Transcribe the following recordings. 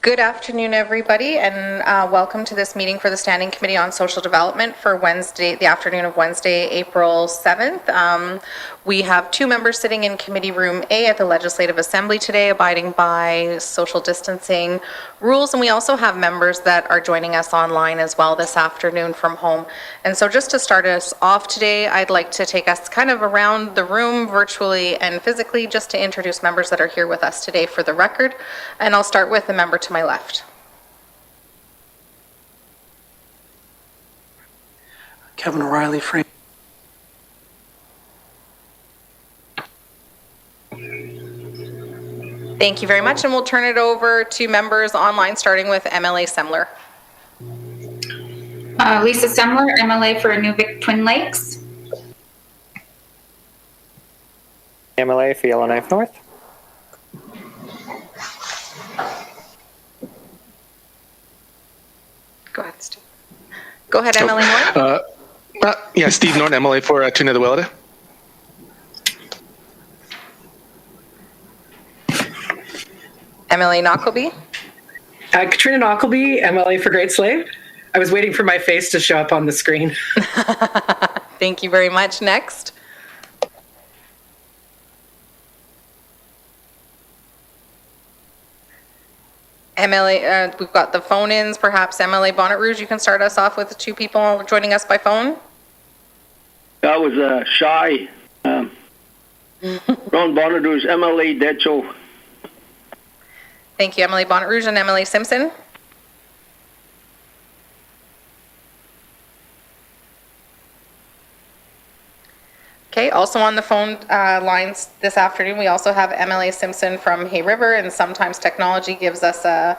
Good afternoon, everybody, and welcome to this meeting for the Standing Committee on Social Development for Wednesday, the afternoon of Wednesday, April 7th. We have two members sitting in Committee Room A at the Legislative Assembly today, abiding by social distancing rules, and we also have members that are joining us online as well this afternoon from home. And so just to start us off today, I'd like to take us kind of around the room virtually and physically just to introduce members that are here with us today for the record. And I'll start with the member to my left. Kevin O'Reilly, Frank. Thank you very much, and we'll turn it over to members online, starting with MLA Semler. Lisa Semler, MLA for Nuvik Twin Lakes. MLA for Yellowknife North. Go ahead, Steve. Go ahead, MLA North. Yeah, Steve Norton, MLA for Trinidad. MLA Knockleby. Katrina Knockleby, MLA for Great Slave. I was waiting for my face to show up on the screen. Thank you very much. Next. MLA, we've got the phone-ins. Perhaps MLA Bonnet Rouge, you can start us off with two people joining us by phone. That was Shy. Ron Bonnet Rouge, MLA Decho. Thank you, MLA Bonnet Rouge and MLA Simpson. Okay, also on the phone lines this afternoon, we also have MLA Simpson from Hay River, and sometimes technology gives us a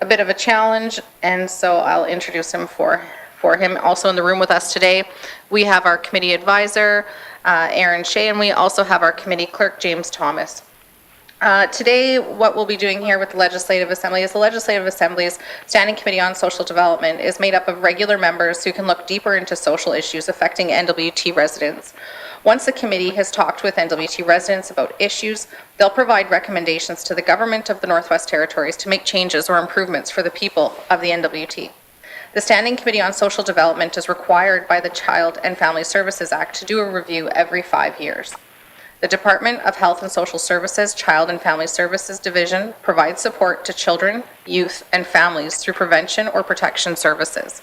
bit of a challenge, and so I'll introduce him for him. Also in the room with us today, we have our committee advisor, Aaron Shea, and we also have our committee clerk, James Thomas. Today, what we'll be doing here with the Legislative Assembly is the Legislative Assembly's Standing Committee on Social Development is made up of regular members who can look deeper into social issues affecting NWT residents. Once the committee has talked with NWT residents about issues, they'll provide recommendations to the government of the Northwest Territories to make changes or improvements for the people of the NWT. The Standing Committee on Social Development is required by the Child and Family Services Act to do a review every 5 years. The Department of Health and Social Services Child and Family Services Division provides support to children, youth, and families through prevention or protection services.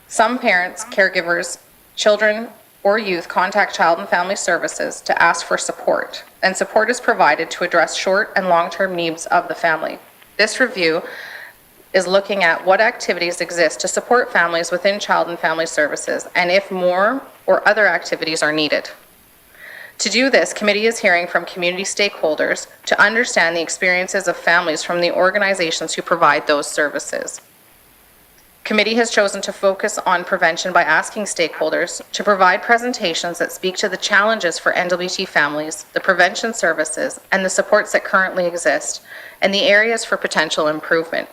Some parents, caregivers, children, or youth contact Child and Family Services to ask for support, and support is provided to address short and long-term needs of the family. This review is looking at what activities exist to support families within Child and Family Services, and if more or other activities are needed. To do this, committee is hearing from community stakeholders to understand the experiences of families from the organizations who provide those services. Committee has chosen to focus on prevention by asking stakeholders to provide presentations that speak to the challenges for NWT families, the prevention services, and the supports that currently exist, and the areas for potential improvement.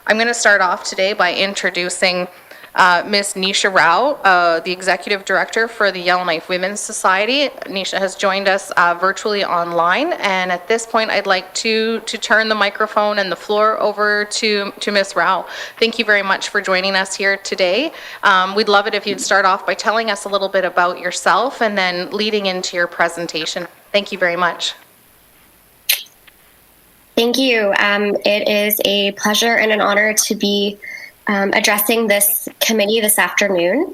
I'm going to start off today by introducing Ms. Nisha Rao, the Executive Director for the Yellowknife Women's Society. Nisha has joined us virtually online, and at this point I'd like to turn the microphone and the floor over to Ms. Rao. Thank you very much for joining us here today. We'd love it if you'd start off by telling us a little bit about yourself and then leading into your presentation. Thank you very much. Thank you. It is a pleasure and an honor to be addressing this committee this afternoon.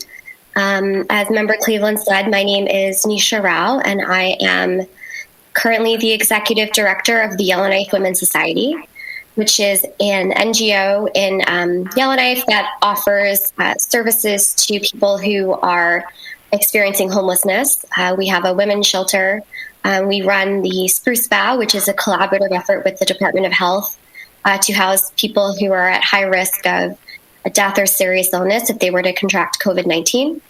As Member Cleveland said, my name is Nisha Rao, and I am currently the Executive Director of the Yellowknife Women's Society, which is an NGO in Yellowknife that offers services to people who are experiencing homelessness. We have a women's shelter. We run the Spruce Bough, which is a collaborative effort with the Department of Health to house people who are at high risk of a death or serious illness if they were to contract COVID-19.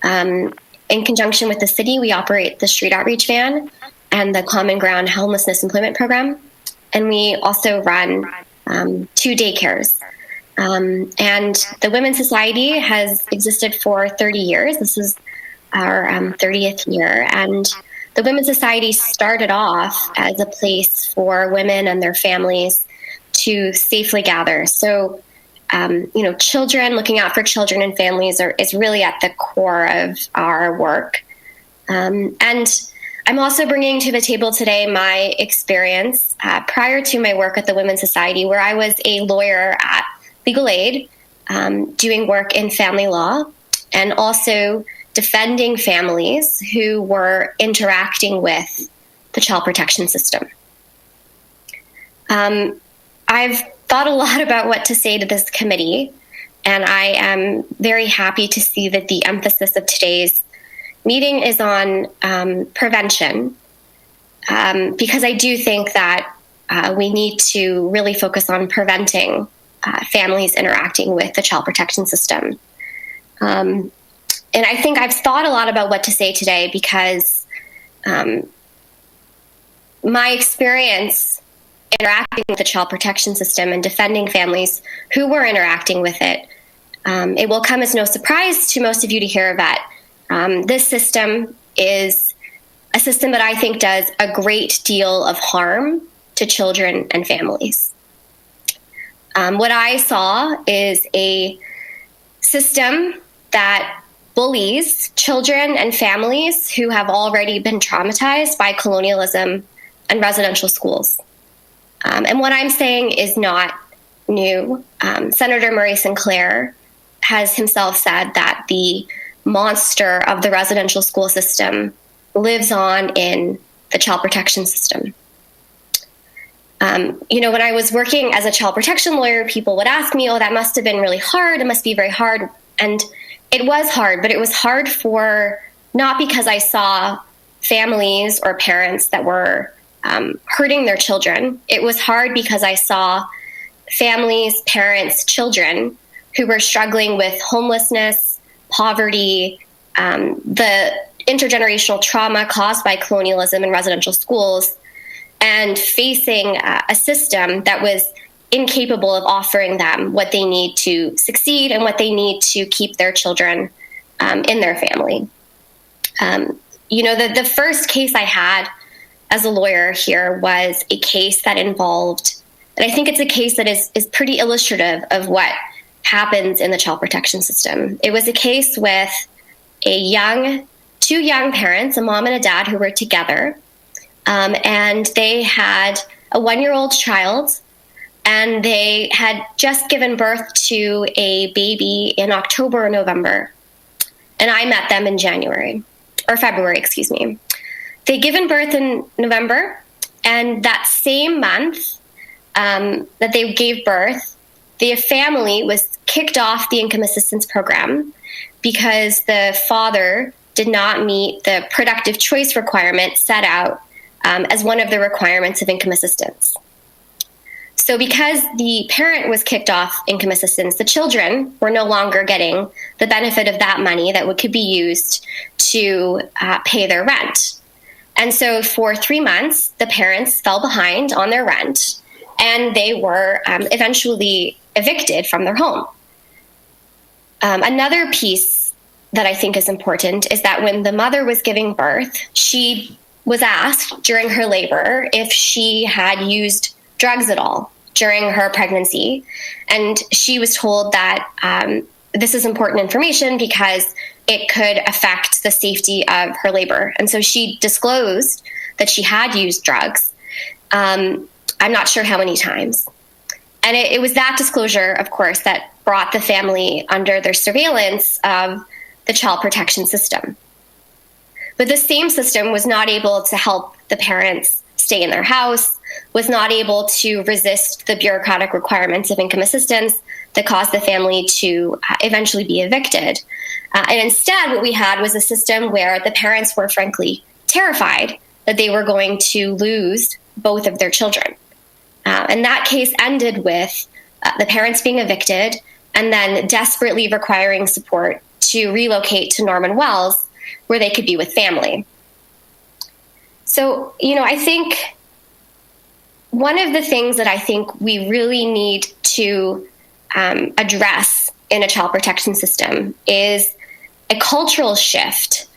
In conjunction with the city, we operate the Street Outreach Van and the Common Ground Homelessness Employment Program. And we also run 2 daycares. And the Women's Society has existed for 30 years. This is our 30th year. And the Women's Society started off as a place for women and their families to safely gather. So, children, looking out for children and families is really at the core of our work. And I'm also bringing to the table today my experience prior to my work at the Women's Society, where I was a lawyer at Legal Aid, doing work in family law and also defending families who were interacting with the child protection system. I've thought a lot about what to say to this committee, and I am very happy to see that the emphasis of today's meeting is on prevention, because I do think that we need to really focus on preventing families interacting with the child protection system. And I think I've thought a lot about what to say today because my experience interacting with the child protection system and defending families who were interacting with it, it will come as no surprise to most of you to hear that this system is a system that I think does a great deal of harm to children and families. What I saw is a system that bullies children and families who have already been traumatized by colonialism and residential schools. And what I'm saying is not new. Senator Murray Sinclair has himself said that the monster of the residential school system lives on in the child protection system. When I was working as a child protection lawyer, people would ask me, oh, that must have been really hard. It must be very hard. And it was hard, but it was hard not because I saw families or parents that were hurting their children. It was hard because I saw families, parents, children who were struggling with homelessness, poverty, the intergenerational trauma caused by colonialism in residential schools, and facing a system that was incapable of offering them what they need to succeed and what they need to keep their children in their family. The first case I had as a lawyer here was a case that involved, and I think it's a case that is pretty illustrative of what happens in the child protection system. It was a case with two young parents, a mom and a dad, who were together, and they had a 1-year-old child, and they had just given birth to a baby in October or November, and I met them in February, excuse me. They'd given birth in November, and that same month that they gave birth, the family was kicked off the income assistance program because the father did not meet the productive choice requirement set out as one of the requirements of income assistance. So because the parent was kicked off income assistance, the children were no longer getting the benefit of that money that could be used to pay their rent. And so for 3 months, the parents fell behind on their rent, and they were eventually evicted from their home. Another piece that I think is important is that when the mother was giving birth, she was asked during her labor if she had used drugs at all during her pregnancy. And she was told that this is important information because it could affect the safety of her labor. And so she disclosed that she had used drugs. I'm not sure how many times. And it was that disclosure, of course, that brought the family under their surveillance of the child protection system. But the same system was not able to help the parents stay in their house, was not able to resist the bureaucratic requirements of income assistance that caused the family to eventually be evicted. And instead, what we had was a system where the parents were frankly terrified that they were going to lose both of their children. And that case ended with the parents being evicted and then desperately requiring support to relocate to Norman Wells, where they could be with family. So, I think one of the things that I think we really need to address in a child protection system is a cultural shift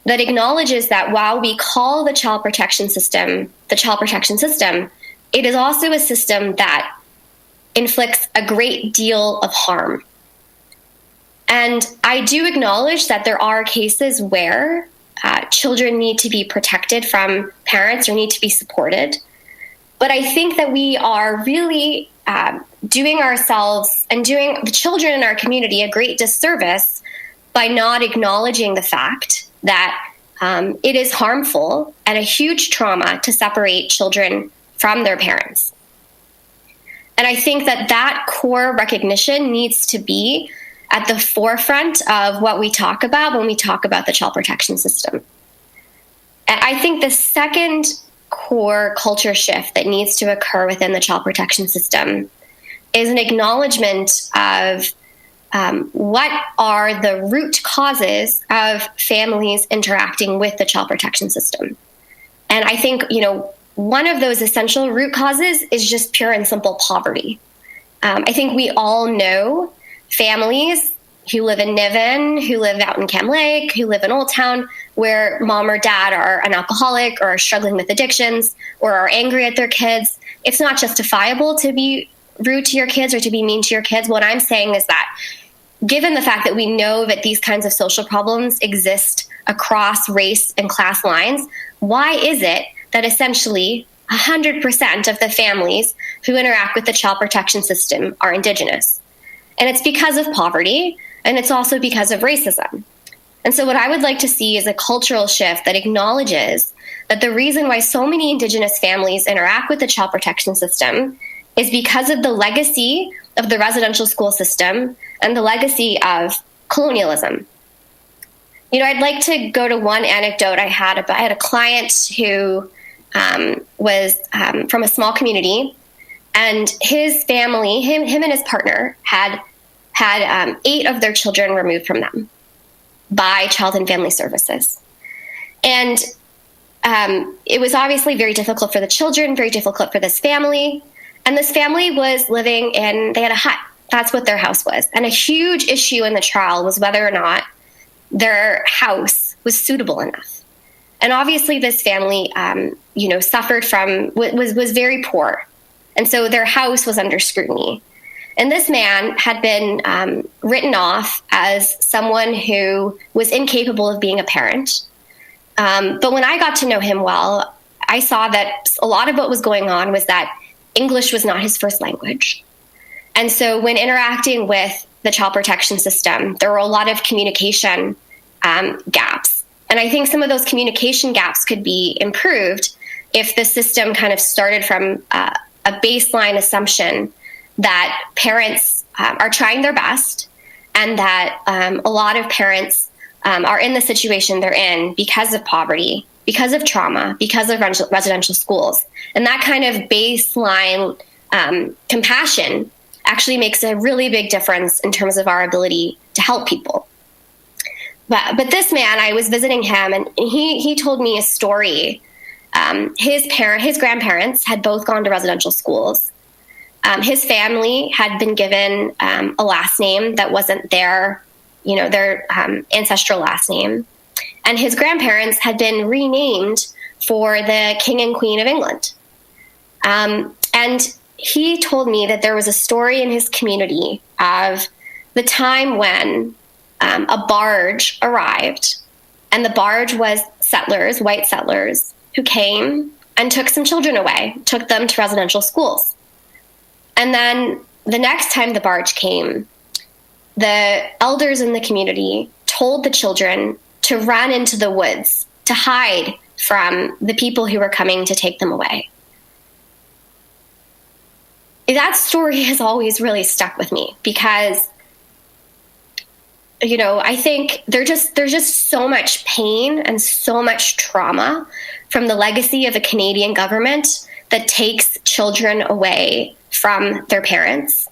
that acknowledges that while we call the child protection system, it is also a system that inflicts a great deal of harm. And I do acknowledge that there are cases where children need to be protected from parents or need to be supported. But I think that we are really doing ourselves and doing the children in our community a great disservice by not acknowledging the fact that it is harmful and a huge trauma to separate children from their parents. And I think that that core recognition needs to be at the forefront of what we talk about when we talk about the child protection system. And I think the second core culture shift that needs to occur within the child protection system is an acknowledgement of what are the root causes of families interacting with the child protection system. And I think, one of those essential root causes is just pure and simple poverty. I think we all know families who live in Niven, who live out in Cam Lake, who live in Old Town, where mom or dad are an alcoholic or are struggling with addictions or are angry at their kids. It's not justifiable to be rude to your kids or to be mean to your kids. What I'm saying is that given the fact that we know that these kinds of social problems exist across race and class lines, why is it that essentially 100% of the families who interact with the child protection system are Indigenous? And it's because of poverty, and it's also because of racism. And so what I would like to see is a cultural shift that acknowledges that the reason why so many Indigenous families interact with the child protection system is because of the legacy of the residential school system and the legacy of colonialism. I'd like to go to one anecdote I had a client who was from a small community, and his family, him and his partner, had 8 of their children removed from them by Child and Family Services. And it was obviously very difficult for the children, very difficult for this family. And this family was living they had a hut. That's what their house was. And a huge issue in the trial was whether or not their house was suitable enough. And obviously this family, suffered from, was very poor. And so their house was under scrutiny. And this man had been written off as someone who was incapable of being a parent. But when I got to know him well, I saw that a lot of what was going on was that English was not his first language. And so when interacting with the child protection system, there were a lot of communication gaps. And I think some of those communication gaps could be improved if the system kind of started from a baseline assumption that parents are trying their best, and that a lot of parents are in the situation they're in because of poverty, because of trauma, because of residential schools. And that kind of baseline compassion actually makes a really big difference in terms of our ability to help people. But this man, I was visiting him, and he told me a story. His grandparents had both gone to residential schools. His family had been given a last name that wasn't their ancestral last name. And his grandparents had been renamed for the King and Queen of England. And he told me that there was a story in his community of the time when a barge arrived, and the barge was settlers, white settlers, who came and took some children away, took them to residential schools. And then the next time the barge came, the elders in the community told the children to run into the woods, to hide from the people who were coming to take them away. That story has always really stuck with me because, I think there's just so much pain and so much trauma from the legacy of a Canadian government that takes children away from their parents.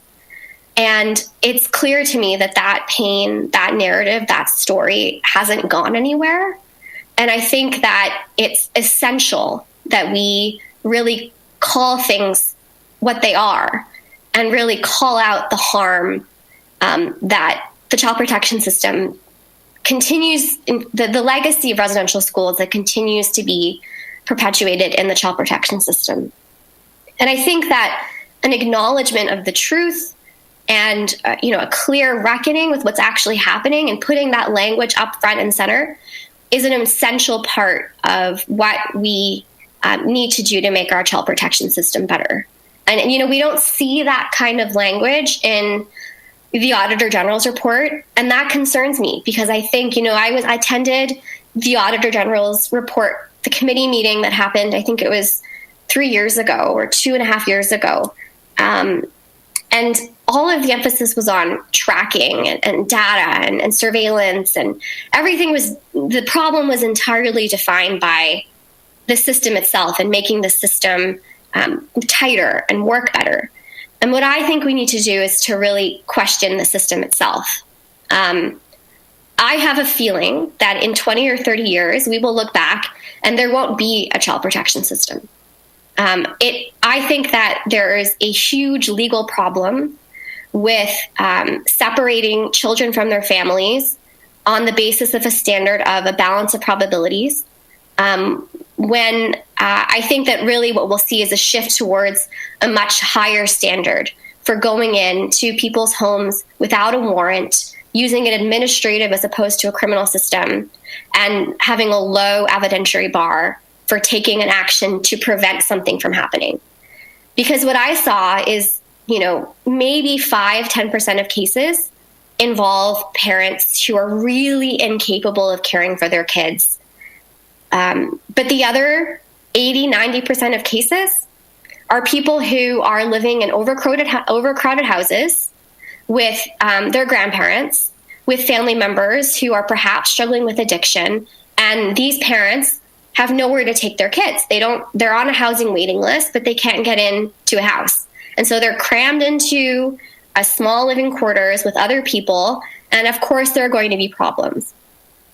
And it's clear to me that pain, that narrative, that story hasn't gone anywhere. And I think that it's essential that we really call things what they are and really call out the harm that the child protection system continues, the legacy of residential schools that continues to be perpetuated in the child protection system. And I think that an acknowledgement of the truth and a clear reckoning with what's actually happening and putting that language up front and center is an essential part of what we need to do to make our child protection system better. And, we don't see that kind of language in the Auditor General's report. And that concerns me because I think, I attended the Auditor General's report, the committee meeting that happened, I think it was 3 years ago or 2.5 years ago. And all of the emphasis was on tracking and data and surveillance, and the problem was entirely defined by the system itself and making the system tighter and work better. And what I think we need to do is to really question the system itself. I have a feeling that in 20 or 30 years, we will look back and there won't be a child protection system. I think that there is a huge legal problem with separating children from their families on the basis of a standard of a balance of probabilities. When I think that really what we'll see is a shift towards a much higher standard for going into people's homes without a warrant, using an administrative as opposed to a criminal system, and having a low evidentiary bar for taking an action to prevent something from happening. Because what I saw is, maybe 5-10% of cases involve parents who are really incapable of caring for their kids. But the other 80-90% of cases are people who are living in overcrowded houses with their grandparents, with family members who are perhaps struggling with addiction, and these parents have nowhere to take their kids. They're on a housing waiting list, but they can't get into a house. And so they're crammed into a small living quarters with other people. And of course, there are going to be problems.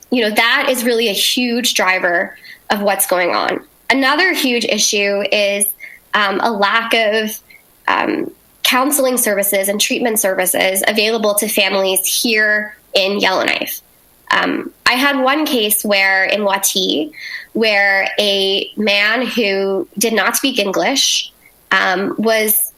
That is really a huge driver of what's going on. Another huge issue is a lack of counseling services and treatment services available to families here in Yellowknife. I had one case in Wati where a man who did not speak English was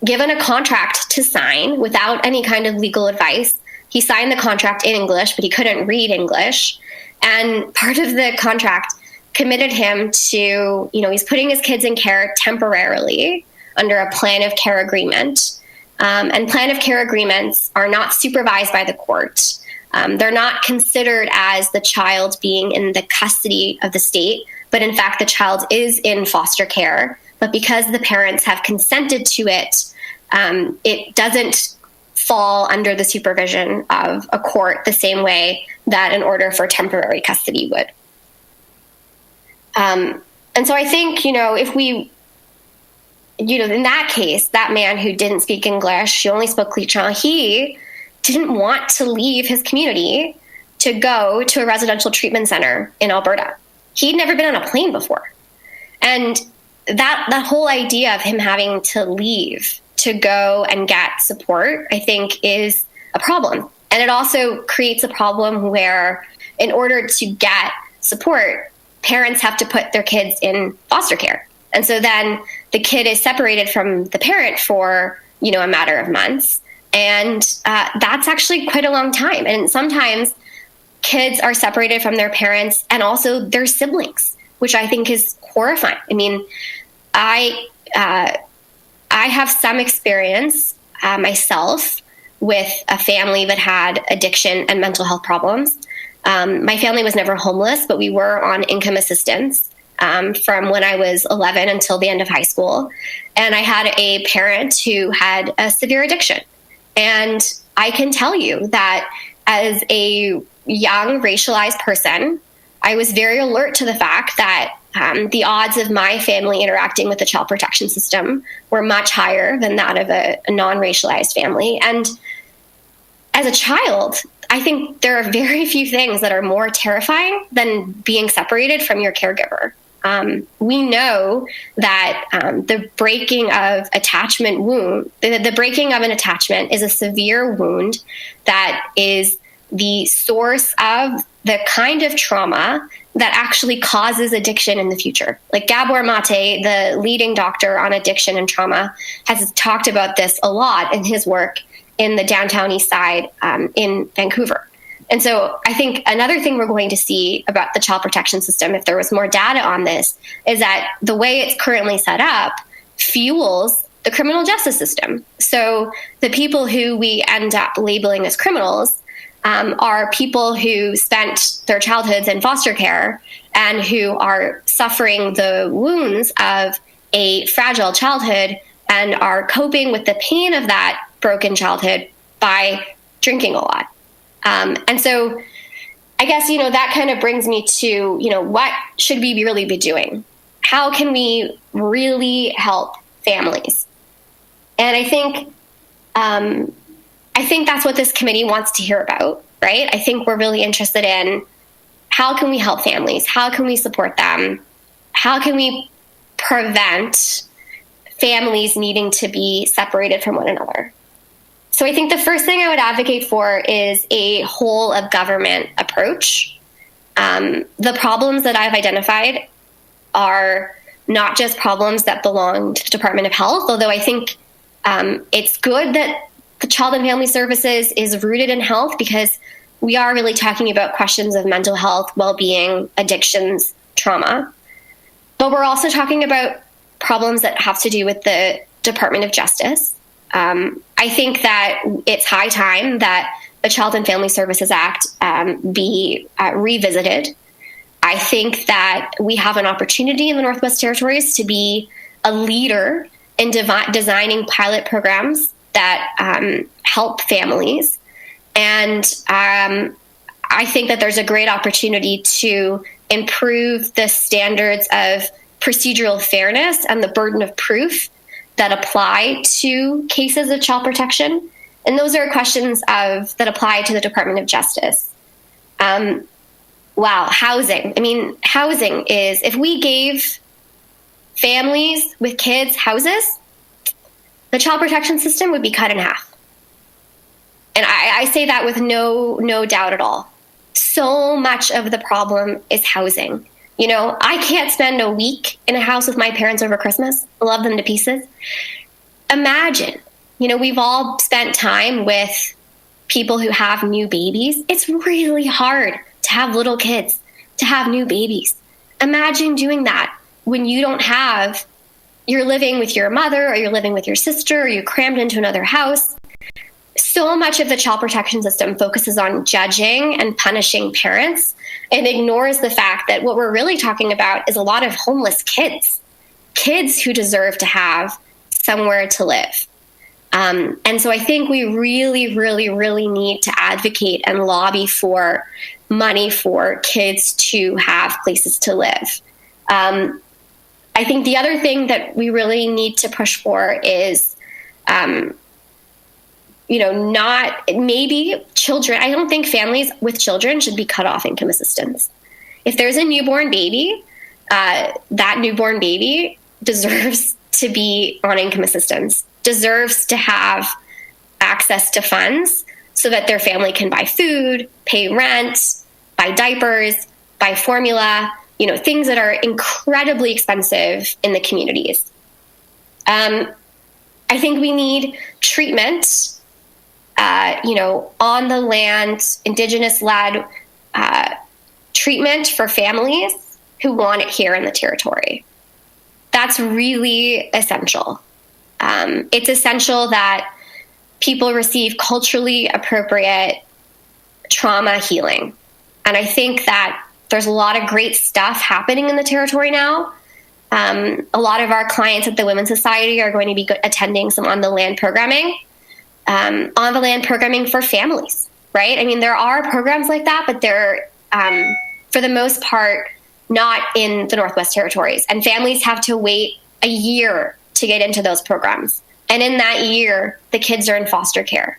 given a contract to sign without any kind of legal advice. He signed the contract in English, but he couldn't read English. And part of the contract committed him to, he's putting his kids in care temporarily under a plan of care agreement. And plan of care agreements are not supervised by the court. They're not considered as the child being in the custody of the state, but in fact, the child is in foster care. But because the parents have consented to it, it doesn't fall under the supervision of a court the same way that an order for temporary custody would. And so I think, if we, in that case, that man who didn't speak English, he only spoke Quichua, he didn't want to leave his community to go to a residential treatment center in Alberta. He'd never been on a plane before. And that whole idea of him having to leave to go and get support, I think, is a problem. And it also creates a problem where in order to get support, parents have to put their kids in foster care. And so then the kid is separated from the parent for, a matter of months. And that's actually quite a long time. And sometimes kids are separated from their parents and also their siblings, which I think is horrifying. I mean, I have some experience myself with a family that had addiction and mental health problems. My family was never homeless, but we were on income assistance from when I was 11 until the end of high school. And I had a parent who had a severe addiction. And I can tell you that as a young racialized person, I was very alert to the fact that the odds of my family interacting with the child protection system were much higher than that of a non-racialized family. And as a child, I think there are very few things that are more terrifying than being separated from your caregiver. We know that the breaking of attachment wound, the breaking of an attachment is a severe wound that is the source of the kind of trauma that actually causes addiction in the future. Like Gabor Mate, the leading doctor on addiction and trauma, has talked about this a lot in his work in the downtown east side in Vancouver. And so I think another thing we're going to see about the child protection system, if there was more data on this, is that the way it's currently set up fuels the criminal justice system. So the people who we end up labeling as criminals are people who spent their childhoods in foster care and who are suffering the wounds of a fragile childhood and are coping with the pain of that broken childhood by drinking a lot. And so I guess, that kind of brings me to, what should we really be doing? How can we really help families? And I think that's what this committee wants to hear about, right? I think we're really interested in how can we help families? How can we support them? How can we prevent families needing to be separated from one another? So I think the first thing I would advocate for is a whole of government approach. The problems that I've identified are not just problems that belong to the Department of Health, although I think it's good that the Child and Family Services is rooted in health, because we are really talking about questions of mental health, well-being, addictions, trauma. But we're also talking about problems that have to do with the Department of Justice. I think that it's high time that the Child and Family Services Act be revisited. I think that we have an opportunity in the Northwest Territories to be a leader in designing pilot programs that help families. And I think that there's a great opportunity to improve the standards of procedural fairness and the burden of proof that apply to cases of child protection. And those are questions that apply to the Department of Justice. Housing. Housing is, if we gave families with kids houses, the child protection system would be cut in half. And I say that with no doubt at all. So much of the problem is housing. I can't spend a week in a house with my parents over Christmas. I love them to pieces. Imagine, we've all spent time with people who have new babies. It's really hard to have little kids, to have new babies. Imagine doing that when you're living with your mother, or you're living with your sister, or you're crammed into another house. So much of the child protection system focuses on judging and punishing parents and ignores the fact that what we're really talking about is a lot of homeless kids who deserve to have somewhere to live. And so I think we really, really, really need to advocate and lobby for money for kids to have places to live. I think the other thing that we really need to push for is, not maybe children. I don't think families with children should be cut off income assistance. If there's a newborn baby, that newborn baby deserves to be on income assistance, deserves to have access to funds so that their family can buy food, pay rent, buy diapers, buy formula, things that are incredibly expensive in the communities. I think we need treatment, on the land, Indigenous-led treatment for families who want it here in the territory. That's really essential. It's essential that people receive culturally appropriate trauma healing. And I think that there's a lot of great stuff happening in the territory now. A lot of our clients at the Women's Society are going to be attending some on the land programming for families, right? There are programs like that, but they're, for the most part, not in the Northwest Territories. And families have to wait a year to get into those programs. And in that year, the kids are in foster care.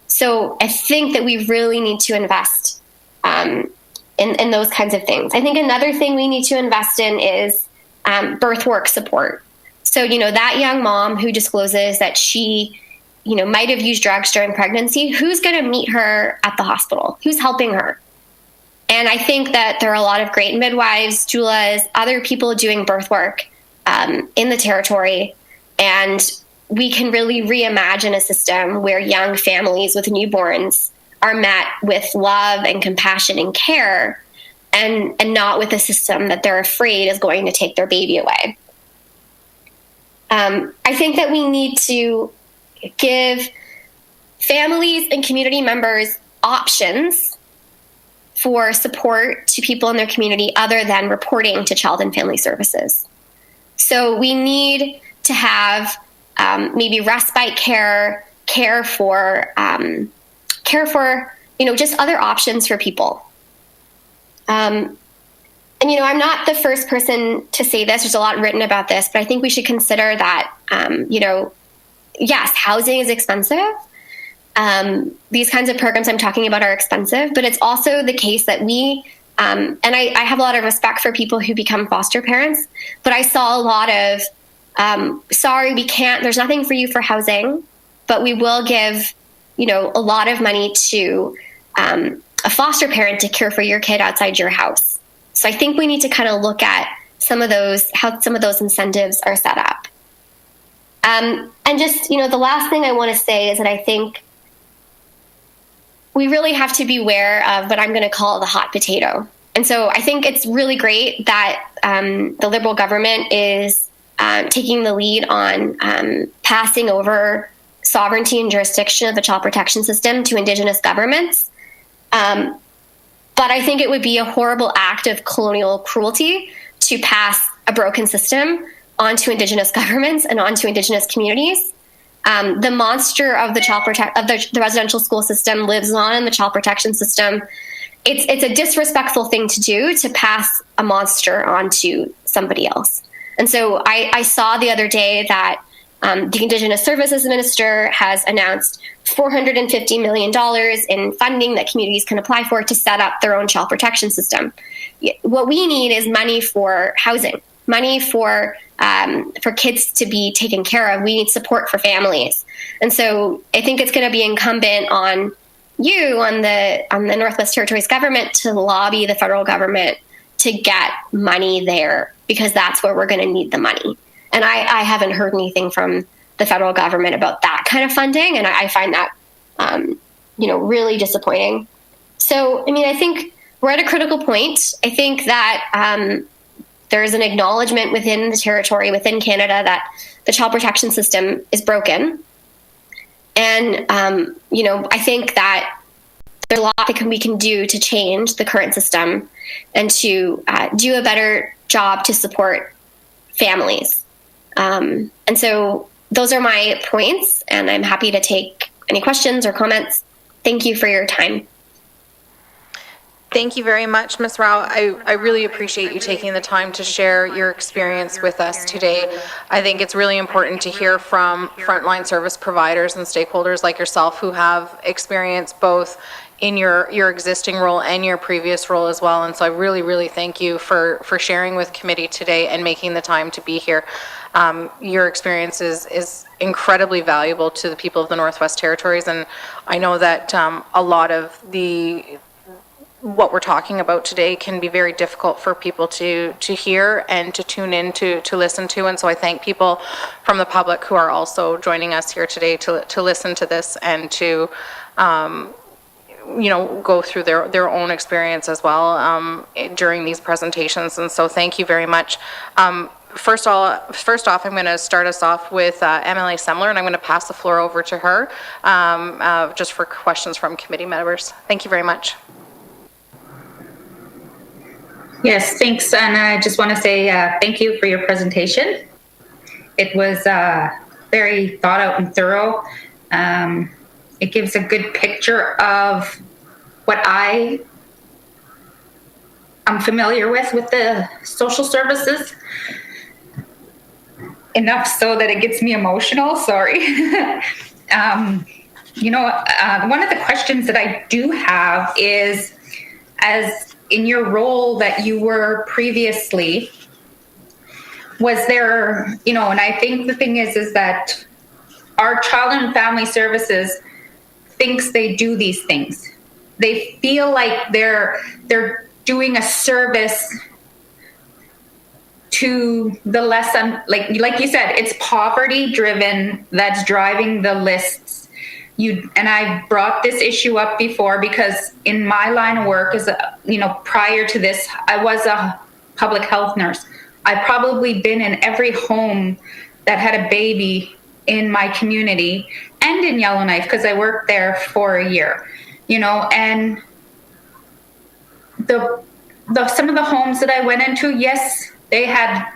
So I think that we really need to invest in those kinds of things. I think another thing we need to invest in is birthwork support. So, that young mom who discloses that she might have used drugs during pregnancy, who's going to meet her at the hospital? Who's helping her? And I think that there are a lot of great midwives, doulas, other people doing birth work in the territory. And we can really reimagine a system where young families with newborns are met with love and compassion and care, and not with a system that they're afraid is going to take their baby away. I think that we need to give families and community members options for support to people in their community other than reporting to Child and Family Services. So we need to have maybe respite care for just other options for people. And I'm not the first person to say this. There's a lot written about this, but I think we should consider that, yes, housing is expensive. These kinds of programs I'm talking about are expensive, but it's also the case that we, and I have a lot of respect for people who become foster parents, but I saw a lot of, sorry, we can't, there's nothing for you for housing, but we will give, a lot of money to a foster parent to care for your kid outside your house. So I think we need to kind of look at how some of those incentives are set up. And just, the last thing I want to say is that I think we really have to beware of what I'm going to call the hot potato. And so I think it's really great that the Liberal government is taking the lead on passing over sovereignty and jurisdiction of the child protection system to Indigenous governments. But I think it would be a horrible act of colonial cruelty to pass a broken system onto Indigenous governments and onto Indigenous communities. The monster of the residential school system lives on in the child protection system. It's a disrespectful thing to do, to pass a monster onto somebody else. And so I saw the other day that the Indigenous Services Minister has announced $450 million in funding that communities can apply for to set up their own child protection system. What we need is money for housing, money for kids to be taken care of. We need support for families. And so I think it's going to be incumbent on you, on the Northwest Territories government, to lobby the federal government to get money there, because that's where we're going to need the money. And I haven't heard anything from the federal government about that kind of funding, and I find that really disappointing. So, I think we're at a critical point. I think that there's an acknowledgement within the territory, within Canada, that the child protection system is broken. And, I think that there's a lot that we can do to change the current system and to do a better job to support families. And so those are my points, and I'm happy to take any questions or comments. Thank you for your time. Thank you very much, Ms. Rao. I really appreciate you taking the time to share your experience with us today. I think it's really important to hear from frontline service providers and stakeholders like yourself who have experience both in your existing role and your previous role as well. And so I really, really thank you for sharing with committee today and making the time to be here. Your experience is incredibly valuable to the people of the Northwest Territories, and I know that a lot of what we're talking about today can be very difficult for people to hear and to tune in to listen to. And so I thank people from the public who are also joining us here today to listen to this and to go through their own experience as well during these presentations. And so thank you very much. First off, I'm going to start us off with MLA Semler, and I'm going to pass the floor over to her just for questions from committee members. Thank you very much. Yes, thanks. And I just want to say thank you for your presentation. It was very thought out and thorough. It gives a good picture of what I am familiar with the social services. Enough so that it gets me emotional, sorry. One of the questions that I do have is, as in your role that you were previously, was there, and I think the thing is that our Child and Family Services thinks they do these things. They feel like they're doing a service to the less like you said, it's poverty driven that's driving the lists. And I brought this issue up before because in my line of work, prior to this, I was a public health nurse. I've probably been in every home that had a baby in my community and in Yellowknife because I worked there for a year, and some of the homes that I went into, yes, they had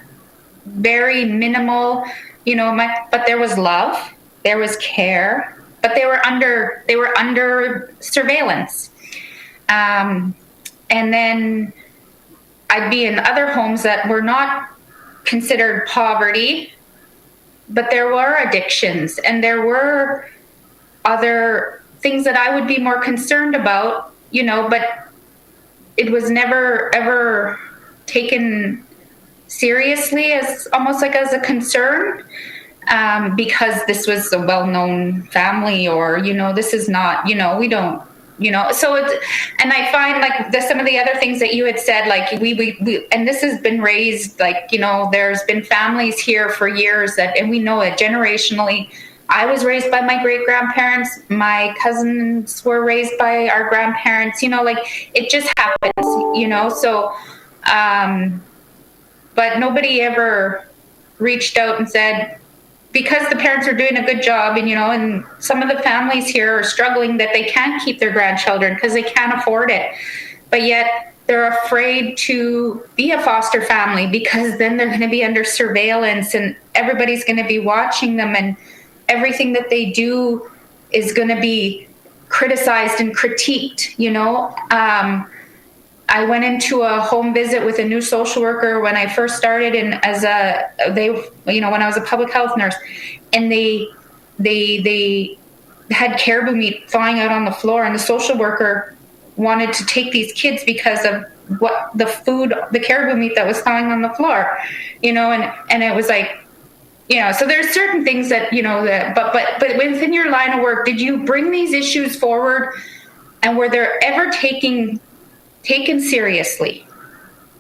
very minimal, but there was love, there was care, but they were under surveillance. And then I'd be in other homes that were not considered poverty, but there were addictions and there were other things that I would be more concerned about, but it was never ever taken seriously as almost like as a concern, because this was a well-known family, or this is not, we don't, so it's, and I find like some of the other things that you had said, like we and this has been raised, like, there's been families here for years and we know it generationally. I was raised by my great grandparents. My cousins were raised by our grandparents, like it just happens, so, but nobody ever reached out and said, because the parents are doing a good job and some of the families here are struggling that they can't keep their grandchildren because they can't afford it. But yet they're afraid to be a foster family because then they're going to be under surveillance and everybody's going to be watching them and everything that they do is going to be criticized and critiqued, I went into a home visit with a new social worker when I first started when I was a public health nurse, and they had caribou meat flying out on the floor, and the social worker wanted to take these kids because of what the caribou meat that was flying on the floor, and it was like, so there's certain things that, but within your line of work, did you bring these issues forward, and were there ever taken seriously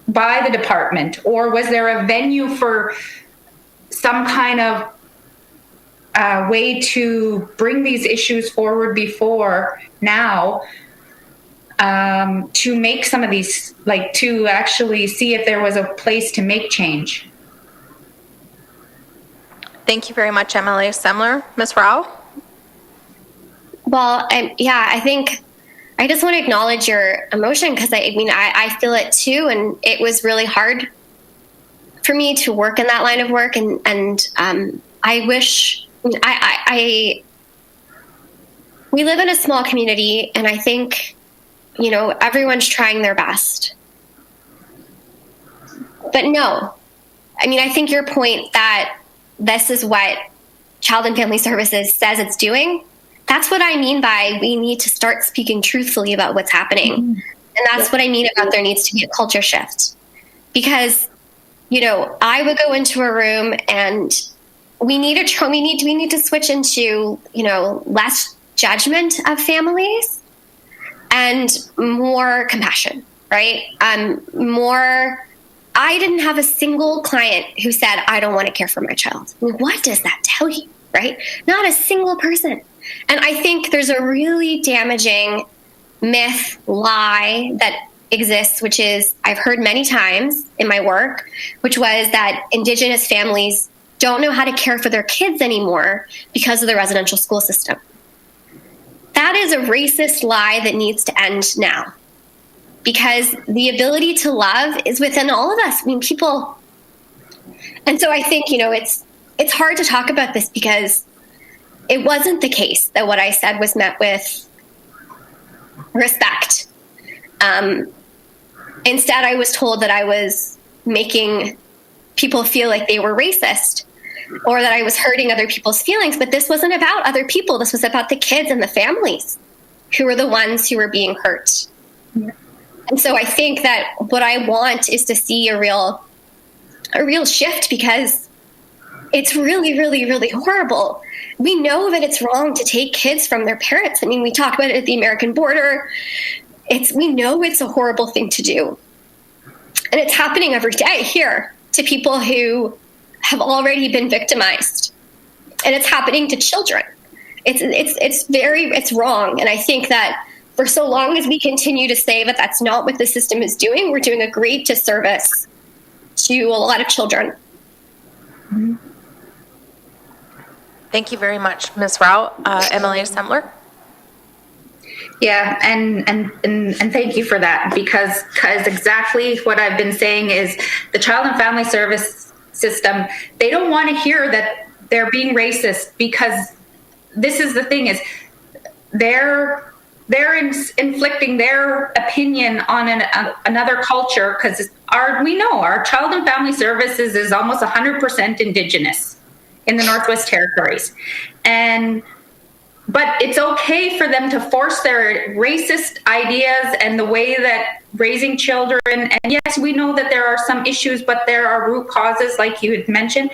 by the department, or was there a venue for some kind of way to bring these issues forward before now, to make some of these, like, to actually see if there was a place to make change? Thank you very much, MLA Semler. Ms. Rao? Well, I think I just want to acknowledge your emotion because I feel it too, and it was really hard for me to work in that line of work, and I wish we live in a small community, and I think everyone's trying their best, but no, I think your point that this is what Child and Family Services says it's doing. That's what I mean by we need to start speaking truthfully about what's happening. And that's what I mean about there needs to be a culture shift. Because, I would go into a room and we need to switch into, less judgment of families and more compassion, right? I didn't have a single client who said, I don't want to care for my child. What does that tell you, right? Not a single person. And I think there's a really damaging myth, lie that exists, which is I've heard many times in my work, which was that Indigenous families don't know how to care for their kids anymore because of the residential school system. That is a racist lie that needs to end now, because the ability to love is within all of us. People. And so I think, it's hard to talk about this because it wasn't the case that what I said was met with respect. Instead, I was told that I was making people feel like they were racist or that I was hurting other people's feelings. But this wasn't about other people. This was about the kids and the families who were the ones who were being hurt. And so I think that what I want is to see a real shift, because It's really, really, really horrible. We know that it's wrong to take kids from their parents. I mean, we talk about it at the American border. We know it's a horrible thing to do. And it's happening every day here to people who have already been victimized. And it's happening to children. It's wrong. And I think that for so long as we continue to say that that's not what the system is doing, we're doing a great disservice to a lot of children. Mm-hmm. Thank you very much, Ms. Rao. Emily Semler. Yeah, and thank you for that, because exactly what I've been saying is the Child and Family Service system, they don't want to hear that they're being racist, because this is the thing is they're inflicting their opinion on another culture, because we know our Child and Family Services is almost 100% Indigenous in the Northwest Territories. But it's okay for them to force their racist ideas and the way that raising children, and yes, we know that there are some issues, but there are root causes like you had mentioned.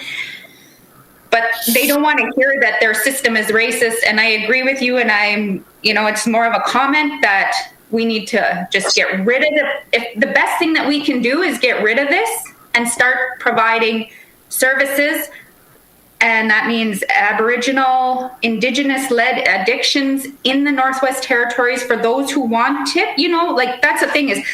But they don't want to hear that their system is racist. And I agree with you. And it's more of a comment that we need to just get rid of it. If the best thing that we can do is get rid of this and start providing services. And that means Aboriginal, Indigenous-led addictions in the Northwest Territories for those who want it. That's the thing is,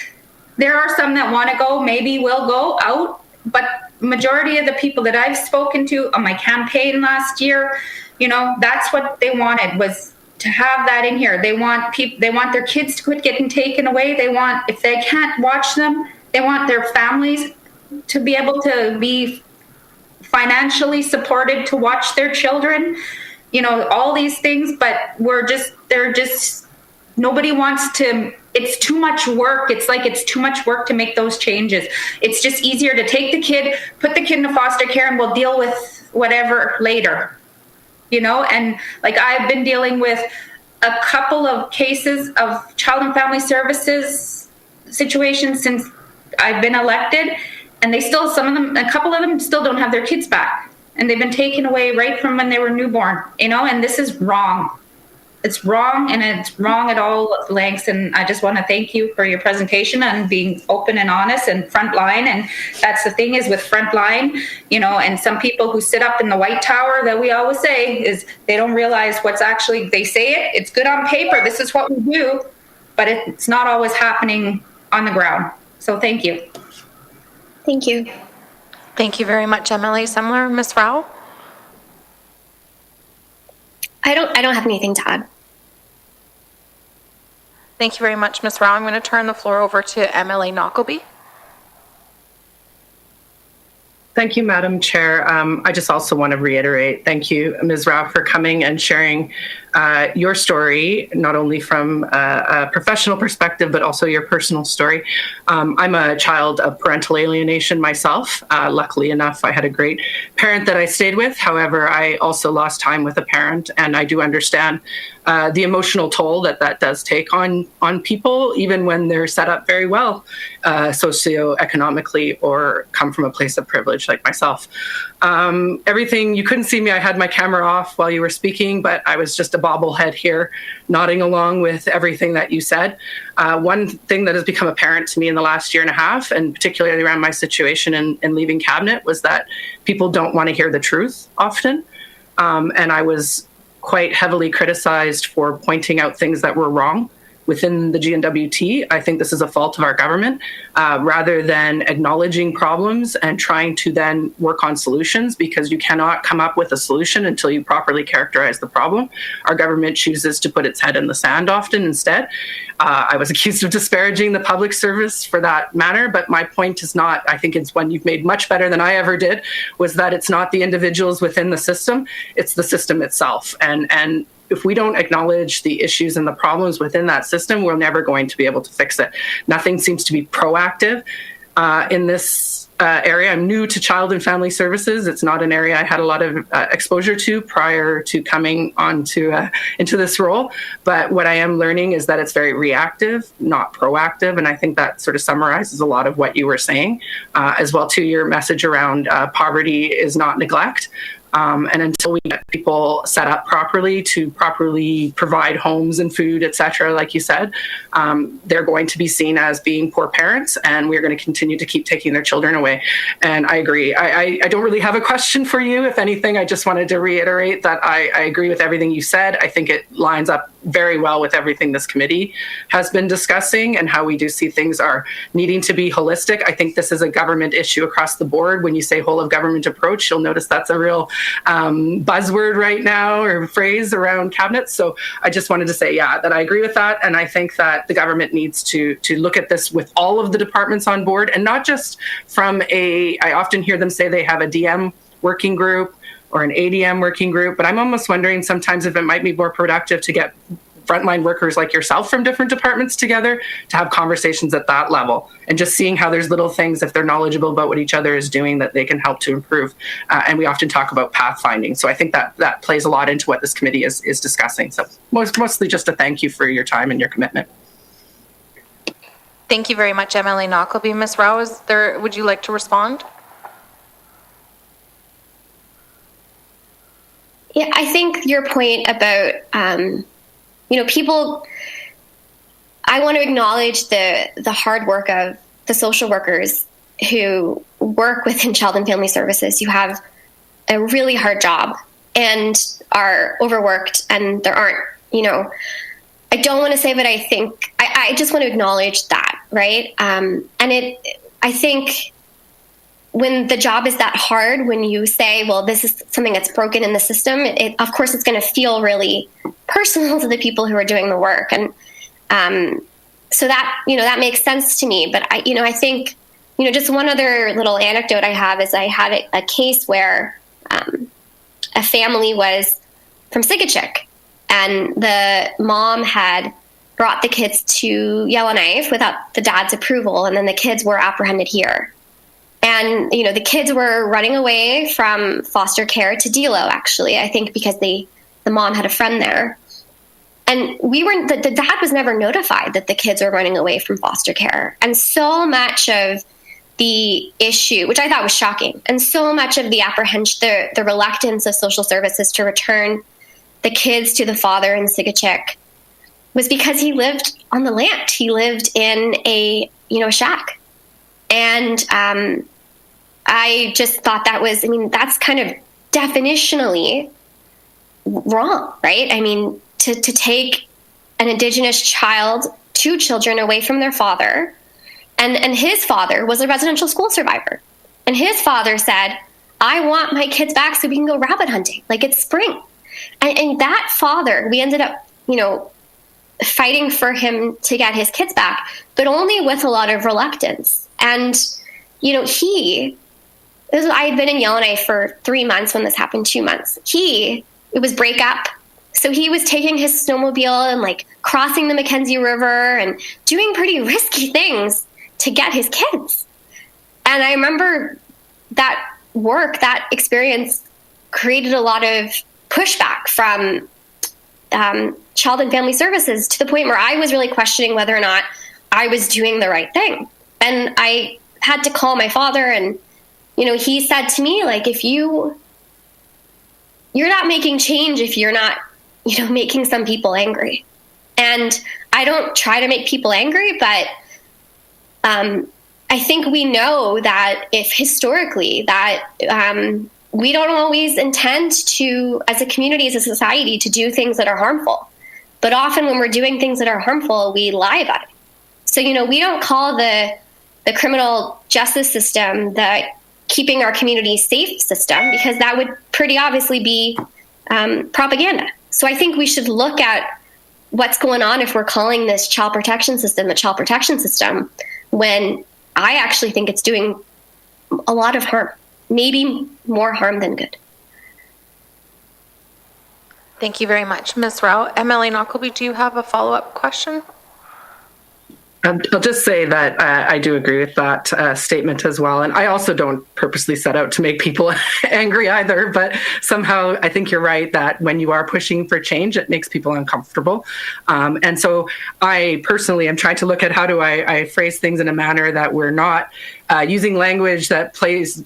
there are some that want to go, maybe will go out, but majority of the people that I've spoken to on my campaign last year, that's what they wanted, was to have that in here. They want their kids to quit getting taken away. They want, if they can't watch them, they want their families to be able to be financially supported to watch their children, all these things, but nobody wants to, it's too much work. It's too much work to make those changes. It's just easier to take the kid, put the kid in foster care, and we'll deal with whatever later, and I've been dealing with a couple of cases of Child and Family Services situations since I've been elected. And a couple of them still don't have their kids back. And they've been taken away right from when they were newborn, and this is wrong. It's wrong, and it's wrong at all lengths. And I just want to thank you for your presentation and being open and honest and frontline. And that's the thing is with frontline, and some people who sit up in the White Tower that we always say is they don't realize what's actually, they say it's good on paper, this is what we do, but it's not always happening on the ground. So thank you. Thank you. Thank you very much, Emily Semler. Ms. Rao? I don't have anything to add. Thank you very much, Ms. Rao. I'm going to turn the floor over to MLA Knockleby. Thank you, Madam Chair. I just also want to reiterate, thank you, Ms. Rao, for coming and sharing your story, not only from a professional perspective, but also your personal story. I'm a child of parental alienation myself. Luckily enough, I had a great parent that I stayed with. However, I also lost time with a parent, and I do understand the emotional toll that does take on people, even when they're set up very well socioeconomically or come from a place of privilege like myself. Everything, you couldn't see me, I had my camera off while you were speaking, but I was just a bobblehead here nodding along with everything that you said. One thing that has become apparent to me in the last year and a half, and particularly around my situation in leaving cabinet, was that people don't want to hear the truth often. And I was quite heavily criticized for pointing out things that were wrong within the GNWT. I think this is a fault of our government. Rather than acknowledging problems and trying to then work on solutions, because you cannot come up with a solution until you properly characterize the problem. Our government chooses to put its head in the sand often instead. I was accused of disparaging the public service for that matter, but my point is not, I think it's one you've made much better than I ever did, was that it's not the individuals within the system, it's the system itself. And if we don't acknowledge the issues and the problems within that system, we're never going to be able to fix it. Nothing seems to be proactive in this area. I'm new to child and family services. It's not an area I had a lot of exposure to prior to coming onto into this role. But what I am learning is that it's very reactive, not proactive. And I think that sort of summarizes a lot of what you were saying, as well to your message around poverty is not neglect. And until we get people set up properly to properly provide homes and food, et cetera, like you said, they're going to be seen as being poor parents, and we're going to continue to keep taking their children away. And I agree. I don't really have a question for you. If anything, I just wanted to reiterate that I agree with everything you said. I think it lines up very well with everything this committee has been discussing and how we do see things are needing to be holistic. I think this is a government issue across the board. When you say whole of government approach, you'll notice that's a real buzzword right now, or phrase around cabinets. So I just wanted to say, that I agree with that. And I think that the government needs to look at this with all of the departments on board, and not just from I often hear them say they have a DM working group or an ADM working group, but I'm almost wondering sometimes if it might be more productive to get frontline workers like yourself from different departments together to have conversations at that level, and just seeing how there's little things, if they're knowledgeable about what each other is doing, that they can help to improve. And we often talk about pathfinding. So I think that plays a lot into what this committee is discussing. So mostly just a thank you for your time and your commitment. Thank you very much, MLA Knockleby. Ms. Rao, would you like to respond? Yeah, I think your point about, people, I want to acknowledge the hard work of the social workers who work within child and family services, who have a really hard job and are overworked, and there aren't, I don't want to say, but I think, I just want to acknowledge that, right? I think when the job is that hard, when you say, well, this is something that's broken in the system, of course, it's going to feel really personal to the people who are doing the work. And so that, that makes sense to me. But I think, just one other little anecdote I have is I had a case where a family was from Sigachik, and the mom had brought the kids to Yellowknife without the dad's approval, and then the kids were apprehended here. And, the kids were running away from foster care to Delo, actually, I think because the mom had a friend there. And the dad was never notified that the kids were running away from foster care. And so much of the issue, which I thought was shocking, and so much of the apprehension, the reluctance of social services to return the kids to the father in Sigachik was because he lived on the land. He lived in a shack. And I just thought that was, that's kind of definitionally wrong, right? To take an Indigenous child, 2 children away from their father, and his father was a residential school survivor. And his father said, I want my kids back so we can go rabbit hunting. Like, it's spring. And that father, we ended up, fighting for him to get his kids back, but only with a lot of reluctance. And, I had been in Yellowknife for 3 months when this happened, 2 months. It was breakup. So he was taking his snowmobile and crossing the Mackenzie River and doing pretty risky things to get his kids. And I remember that experience created a lot of pushback from child and family services, to the point where I was really questioning whether or not I was doing the right thing. And I had to call my father, and, he said to me, if you're not making change if you're not, making some people angry. And I don't try to make people angry, but I think we know that if historically that we don't always intend to, as a community, as a society, to do things that are harmful. But often when we're doing things that are harmful, we lie about it. So, we don't call the criminal justice system the keeping our community safe system, because that would pretty obviously be propaganda. So I think we should look at what's going on if we're calling this child protection system the child protection system, when I actually think it's doing a lot of harm, maybe more harm than good. Thank you very much, Ms. Rao. MLA Knockleby, do you have a follow-up question? I'll just say that I do agree with that statement as well. And I also don't purposely set out to make people angry either. But somehow I think you're right that when you are pushing for change, it makes people uncomfortable. And so I personally am trying to look at how do I phrase things in a manner that we're not using language that places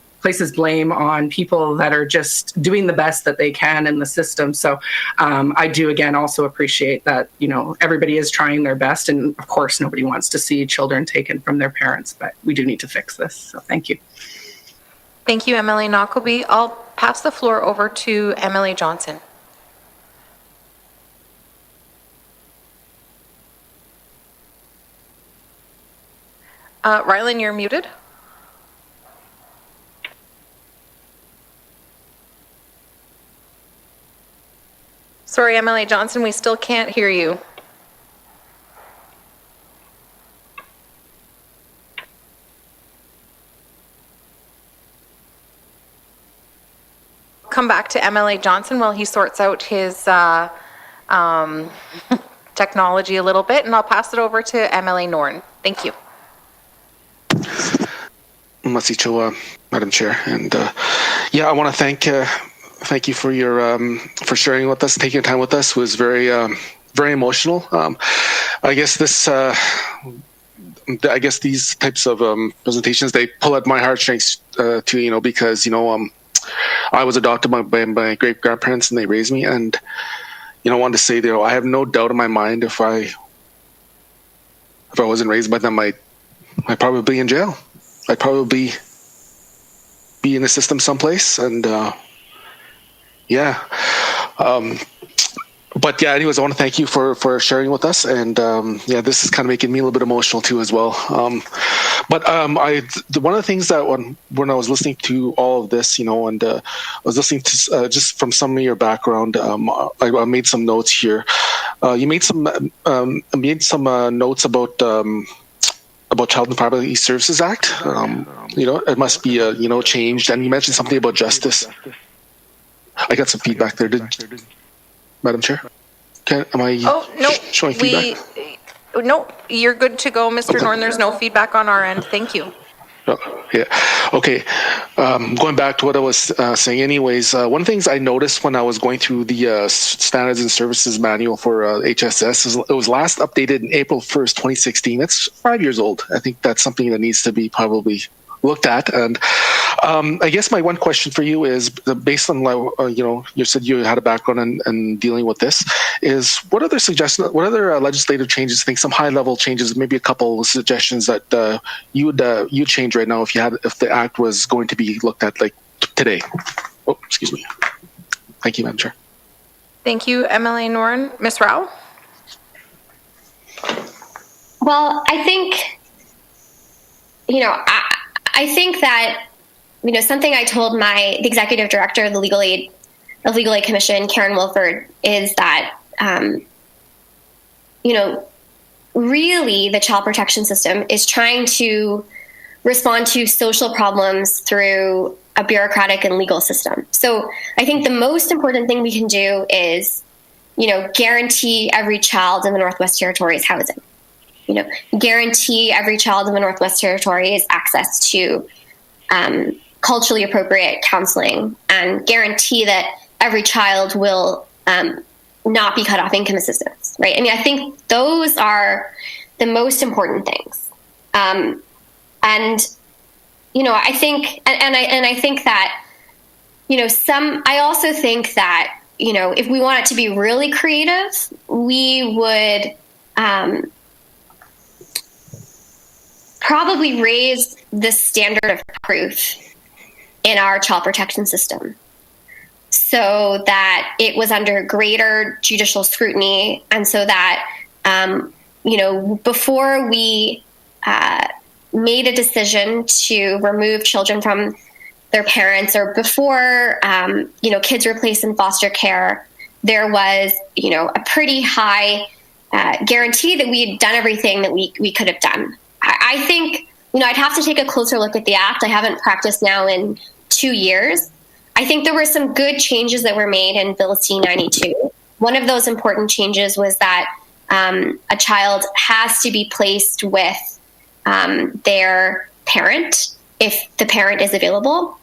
blame on people that are just doing the best that they can in the system. So I do, again, also appreciate that, everybody is trying their best. And of course, nobody wants to see children taken from their parents, but we do need to fix this. So thank you. Thank you, Emily Knockleby. I'll pass the floor over to Emily Johnson. Rylan, you're muted. Sorry, Emily Johnson, we still can't hear you. Come back to Emily Johnson while he sorts out his technology a little bit, and I'll pass it over to Emily Norn. Thank you. Masicho, Madam Chair, and I want to thank you for your for sharing with us, taking time with us. It was very very emotional. I guess these types of presentations, they pull at my heartstrings too. Because I was adopted by my great grandparents and they raised me, and I wanted to say I have no doubt in my mind if I wasn't raised by them, I'd probably be in jail. I'd probably be in the system someplace, and but anyways, I want to thank you for sharing with us, and this is kind of making me a little bit emotional too as well. But one of the things that when I was listening to all of this, and I was listening to just from some of your background, I made some notes here. You made some notes about Child and Family Services Act. It must be changed, and you mentioned something about justice. I got some feedback there, Madam Chair. Am I showing feedback? No, you're good to go, Mr. Norn. There's no feedback on our end. Thank you. Oh, yeah. Okay. Going back to what I was saying anyways, one of the things I noticed when I was going through the Standards and Services Manual for HSS is it was last updated in April 1st, 2016. That's 5 years old. I think that's something that needs to be probably looked at. And I guess my one question for you is, based on you said you had a background in dealing with this, is what other suggestions, what other legislative changes, think some high level changes, maybe a couple of suggestions that you'd change right now if the act was going to be looked at like today? Oh, excuse me. Thank you, Madam Chair. Thank you, Emily Norn. Ms. Rao? Well, I think, I think that, something I told the executive director of the Legal Aid Commission, Karen Wilford, is that, really the child protection system is trying to respond to social problems through a bureaucratic and legal system. So I think the most important thing we can do is, guarantee every child in the Northwest Territories housing. Guarantee every child in the Northwest Territories access to culturally appropriate counseling, and guarantee that every child will not be cut off income assistance, right? I think those are the most important things. I think, and I think that, I also think that, if we want it to be really creative, we would probably raise the standard of proof in our child protection system so that it was under greater judicial scrutiny, and so that, before we made a decision to remove children from their parents, or before, kids were placed in foster care, there was, a pretty high guarantee that we had done everything that we could have done. I think, I'd have to take a closer look at the act. I haven't practiced now in 2 years. I think there were some good changes that were made in Bill C-92. One of those important changes was that a child has to be placed with their parent if the parent is available.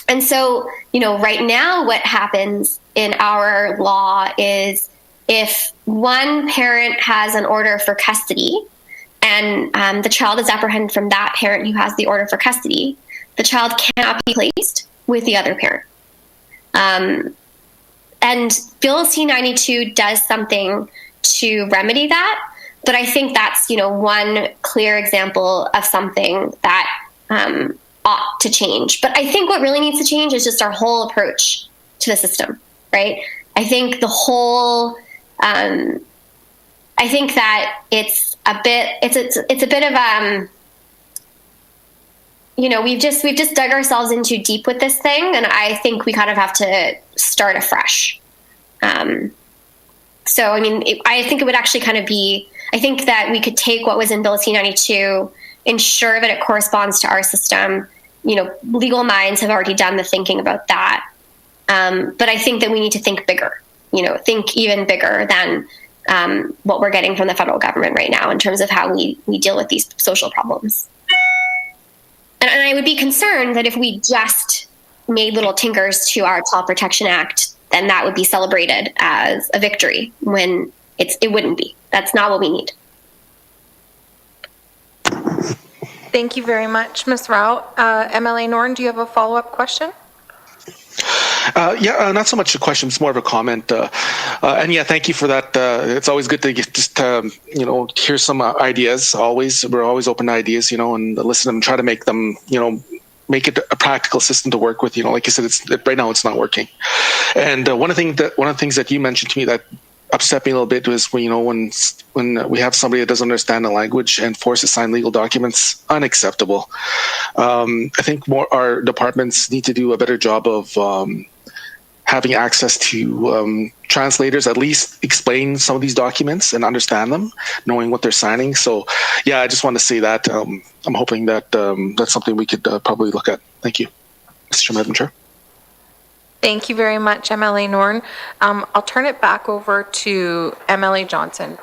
And so, right now what happens in our law is if one parent has an order for custody and the child is apprehended from that parent who has the order for custody, the child cannot be placed with the other parent. And Bill C-92 does something to remedy that, but I think that's, one clear example of something that ought to change. But I think what really needs to change is just our whole approach to the system, right? I think I think that it's a bit of we've just dug ourselves in too deep with this thing, and I think we kind of have to start afresh. So I think it would actually kind of be, I think that we could take what was in Bill C-92, ensure that it corresponds to our system. Legal minds have already done the thinking about that, but I think that we need to think bigger. Think even bigger than what we're getting from the federal government right now in terms of how we deal with these social problems. And I would be concerned that if we just made little tinkers to our Child Protection Act, then that would be celebrated as a victory when it wouldn't be. That's not what we need. Thank you very much, Ms. Rao. MLA Norn, do you have a follow-up question? Not so much a question, it's more of a comment. And thank you for that. It's always good to hear some ideas. We're always open to ideas, and listen to them, try to make them, make it a practical system to work with. Like you said, right now it's not working. And one of the things that you mentioned to me that upset me a little bit was when we have somebody that doesn't understand the language and force to sign legal documents. Unacceptable. I think our departments need to do a better job of having access to translators, at least explain some of these documents and understand them, knowing what they're signing. So I just want to say that I'm hoping that that's something we could probably look at. Thank you, Mr. Madam Chair. Thank you very much, MLA Norn. I'll turn it back over to MLA Johnson.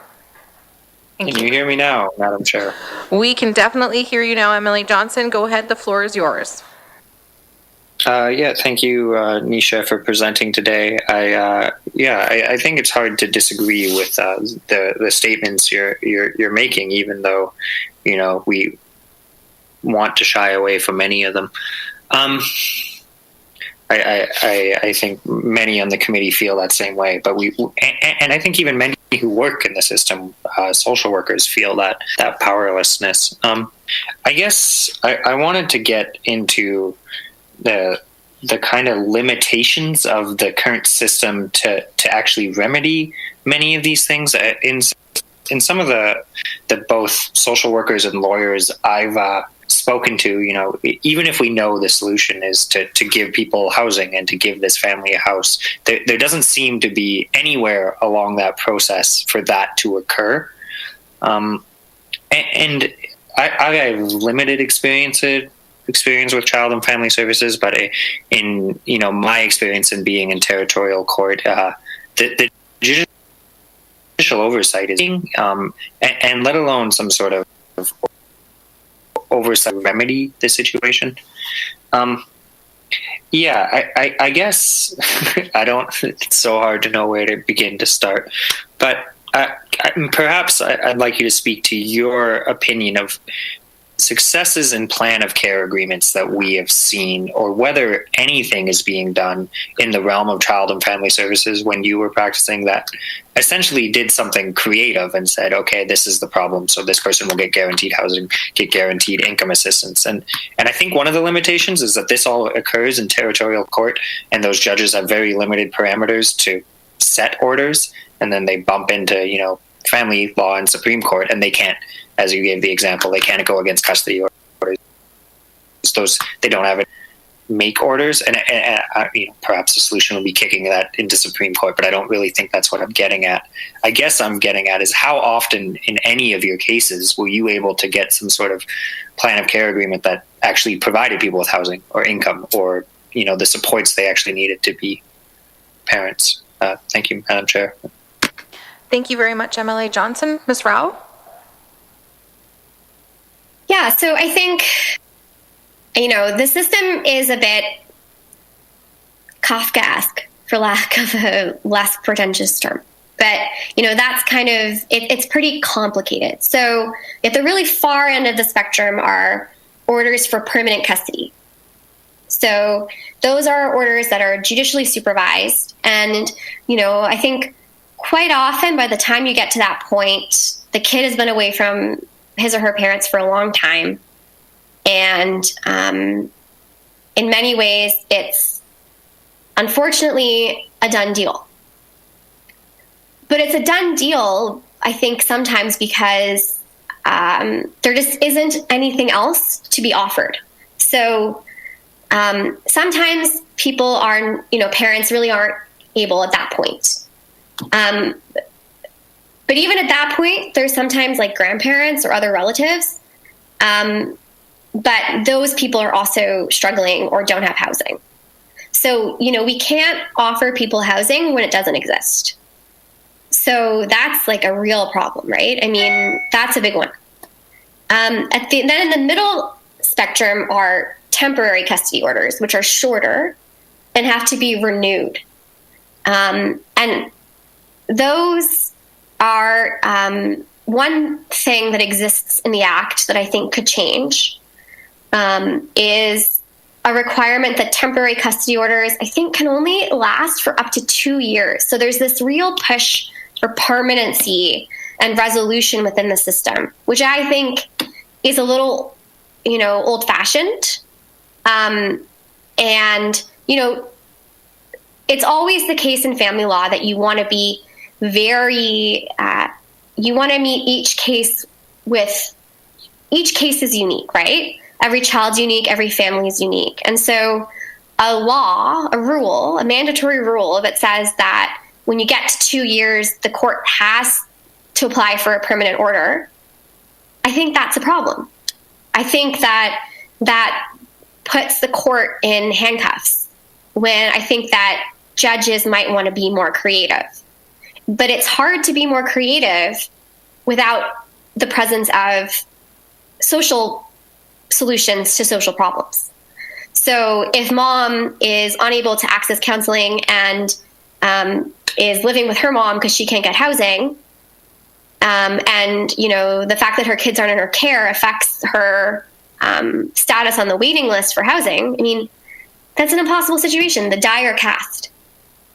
Can you hear me now, Madam Chair? We can definitely hear you now, MLA Johnson. Go ahead, the floor is yours. Thank you, Nisha, for presenting today. I think it's hard to disagree with the statements you're making, even though we want to shy away from many of them. I think many on the committee feel that same way, but and I think even many who work in the system, social workers, feel that powerlessness. I guess I wanted to get into the kind of limitations of the current system to actually remedy many of these things. In some of the both social workers and lawyers I've spoken to, even if we know the solution is to give people housing and to give this family a house, there doesn't seem to be anywhere along that process for that to occur. And I have limited experience with child and family services, but in my experience in being in territorial court, the judicial oversight is and let alone some sort of oversight remedy the situation. I guess it's so hard to know where to begin to start, but perhaps I'd like you to speak to your opinion of successes in plan of care agreements that we have seen, or whether anything is being done in the realm of child and family services when you were practicing that essentially did something creative and said, okay, this is the problem, so this person will get guaranteed housing, get guaranteed income assistance. And I think one of the limitations is that this all occurs in territorial court, and those judges have very limited parameters to set orders, and then they bump into family law and Supreme Court, and they can't, as you gave the example, they can't go against custody orders. They don't have it make orders, and perhaps the solution would be kicking that into Supreme Court, but I don't really think that's what I'm getting at. I guess I'm getting at is how often in any of your cases were you able to get some sort of plan of care agreement that actually provided people with housing or income or the supports they actually needed to be parents? Thank you, Madam Chair. Thank you very much, MLA Johnson. Ms. Rao? Yeah, so I think, the system is a bit Kafkaesque, for lack of a less pretentious term. But, that's kind of, it's pretty complicated. So at the really far end of the spectrum are orders for permanent custody. So those are orders that are judicially supervised. And, I think quite often by the time you get to that point, the kid has been away from his or her parents for a long time. And in many ways, it's unfortunately a done deal. But it's a done deal, I think, sometimes because there just isn't anything else to be offered. So sometimes people are, parents really aren't able at that point. But even at that point, there's sometimes like grandparents or other relatives. But those people are also struggling or don't have housing. So, we can't offer people housing when it doesn't exist. So that's like a real problem, right? I mean, that's a big one. Then in the middle spectrum are temporary custody orders, which are shorter and have to be renewed. And those are one thing that exists in the Act that I think could change is a requirement that temporary custody orders, I think, can only last for up to 2 years. So there's this real push for permanency and resolution within the system, which I think is a little, old-fashioned. And, it's always the case in family law that you want to be you want to meet each case is unique, right? Every child's unique, every family is unique. And so a mandatory rule that says that when you get to 2 years, the court has to apply for a permanent order, I think that's a problem. I think that puts the court in handcuffs when I think that judges might want to be more creative. But it's hard to be more creative without the presence of social solutions to social problems. So if mom is unable to access counseling and is living with her mom because she can't get housing, and the fact that her kids aren't in her care affects her status on the waiting list for housing, I mean, that's an impossible situation. The die are cast.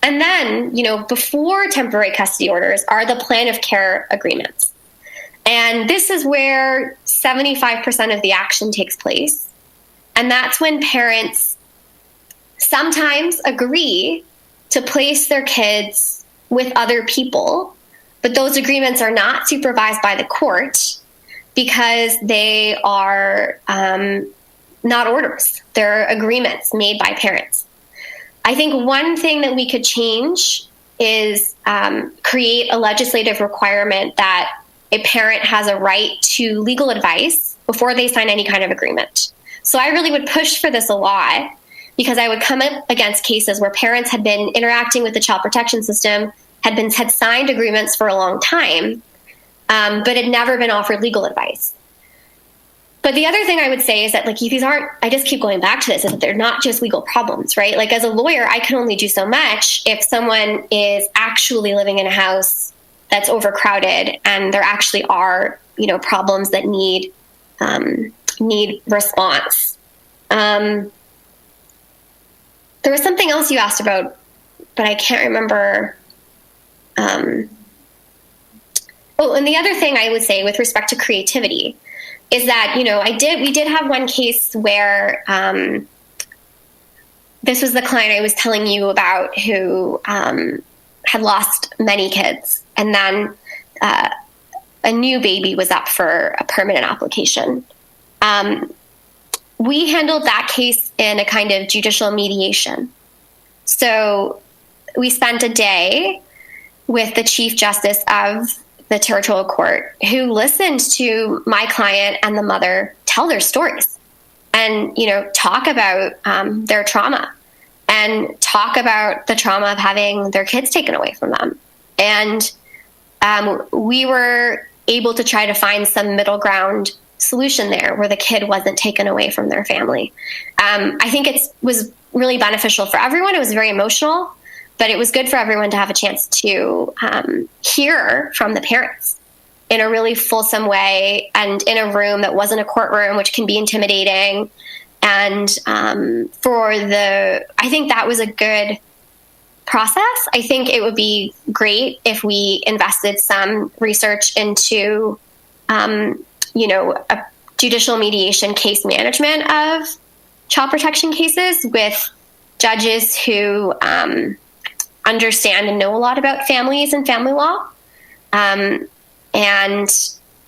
And then, before temporary custody orders are the plan of care agreements. And this is where 75% of the action takes place. And that's when parents sometimes agree to place their kids with other people, but those agreements are not supervised by the court because they are not orders. They're agreements made by parents. I think one thing that we could change is create a legislative requirement that a parent has a right to legal advice before they sign any kind of agreement. So I really would push for this a lot because I would come up against cases where parents had been interacting with the child protection system, had signed agreements for a long time, but had never been offered legal advice. But the other thing I would say is that, these aren't, I just keep going back to this, is that they're not just legal problems, right? Like, as a lawyer, I can only do so much if someone is actually living in a house that's overcrowded and there actually are, problems that need response. There was something else you asked about, but I can't remember. And the other thing I would say with respect to creativity is that, we did have one case where this was the client I was telling you about who had lost many kids. And then a new baby was up for a permanent application. We handled that case in a kind of judicial mediation. So we spent a day with the Chief Justice of the Territorial Court, who listened to my client and the mother tell their stories and, talk about their trauma and talk about the trauma of having their kids taken away from them. And we were able to try to find some middle ground solution there where the kid wasn't taken away from their family. I think it was really beneficial for everyone. It was very emotional, but it was good for everyone to have a chance to hear from the parents in a really fulsome way and in a room that wasn't a courtroom, which can be intimidating. And I think that was a good process. I think it would be great if we invested some research into, a judicial mediation case management of child protection cases with judges who understand and know a lot about families and family law. And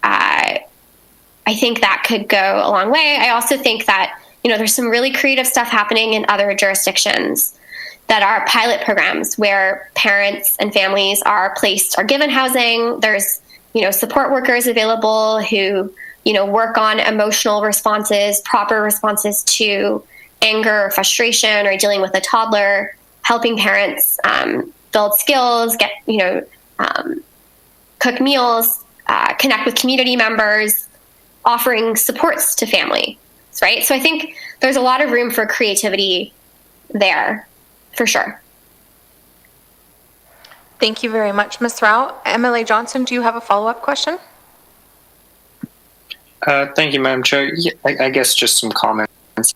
I think that could go a long way. I also think that, there's some really creative stuff happening in other jurisdictions that are pilot programs where parents and families are given housing. There's, support workers available who, work on emotional responses, proper responses to anger or frustration or dealing with a toddler, helping parents build skills, cook meals, connect with community members, offering supports to families, right? So I think there's a lot of room for creativity there, for sure. Thank you very much, Ms. Rao. MLA Johnson, do you have a follow-up question? Thank you, Madam Chair. Yeah, I guess just some comments.